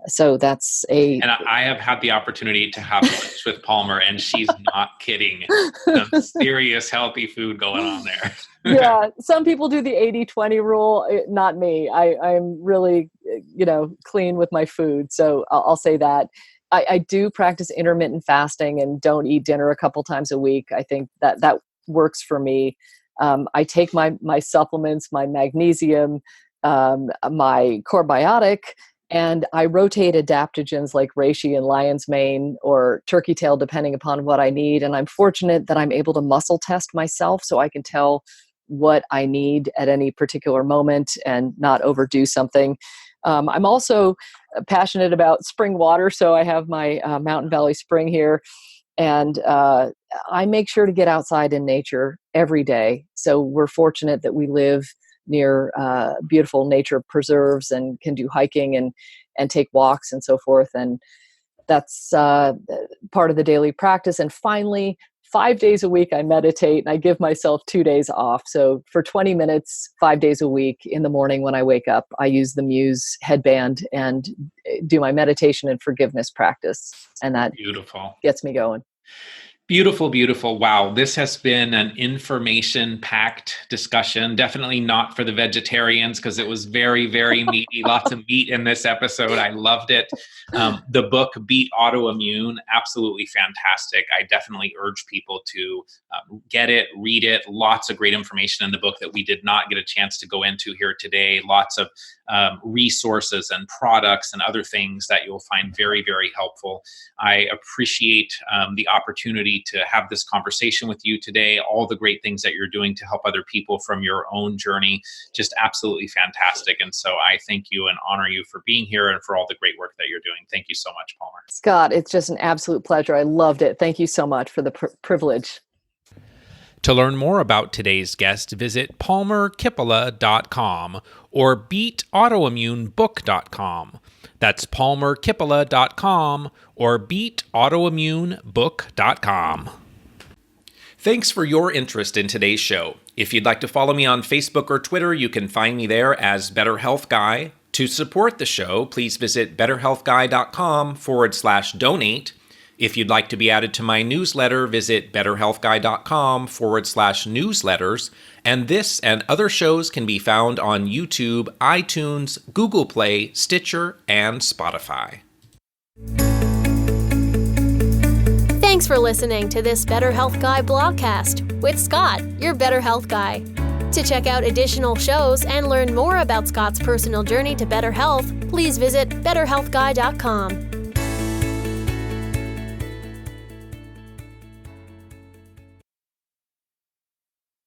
So that's And I have had the opportunity to have lunch with Palmer, and she's not kidding. Some serious healthy food going on there. Yeah, some people do the 80-20 rule. Not me. I'm really, clean with my food. So I'll say that. I do practice intermittent fasting and don't eat dinner a couple times a week. I think that works for me. I take my supplements, my magnesium, my corebiotic, and I rotate adaptogens like reishi and lion's mane or turkey tail, depending upon what I need. And I'm fortunate that I'm able to muscle test myself so I can tell what I need at any particular moment and not overdo something. I'm also passionate about spring water. So I have my Mountain Valley Spring here. And I make sure to get outside in nature every day. So we're fortunate that we live near beautiful nature preserves and can do hiking and take walks and so forth. And that's part of the daily practice. And finally, 5 days a week, I meditate, and I give myself 2 days off. So for 20 minutes, 5 days a week in the morning when I wake up, I use the Muse headband and do my meditation and forgiveness practice. And that gets me going. Beautiful, beautiful. Wow. This has been an information-packed discussion. Definitely not for the vegetarians because it was very, very meaty. Lots of meat in this episode. I loved it. The book, Beat Autoimmune, absolutely fantastic. I definitely urge people to get it, read it. Lots of great information in the book that we did not get a chance to go into here today. Lots of resources and products and other things that you'll find very, very helpful. I appreciate the opportunity to have this conversation with you today, all the great things that you're doing to help other people from your own journey, just absolutely fantastic. And so I thank you and honor you for being here and for all the great work that you're doing. Thank you so much, Palmer. Scott, it's just an absolute pleasure. I loved it. Thank you so much for the privilege. To learn more about today's guest, visit palmerkippola.com or beatautoimmunebook.com. That's palmerkippola.com or beatautoimmunebook.com. Thanks for your interest in today's show. If you'd like to follow me on Facebook or Twitter, you can find me there as Better Health Guy. To support the show, please visit betterhealthguy.com/donate. If you'd like to be added to my newsletter, visit betterhealthguy.com/newsletters. And this and other shows can be found on YouTube, iTunes, Google Play, Stitcher, and Spotify. Thanks for listening to this Better Health Guy blogcast with Scott, your Better Health Guy. To check out additional shows and learn more about Scott's personal journey to better health, please visit betterhealthguy.com.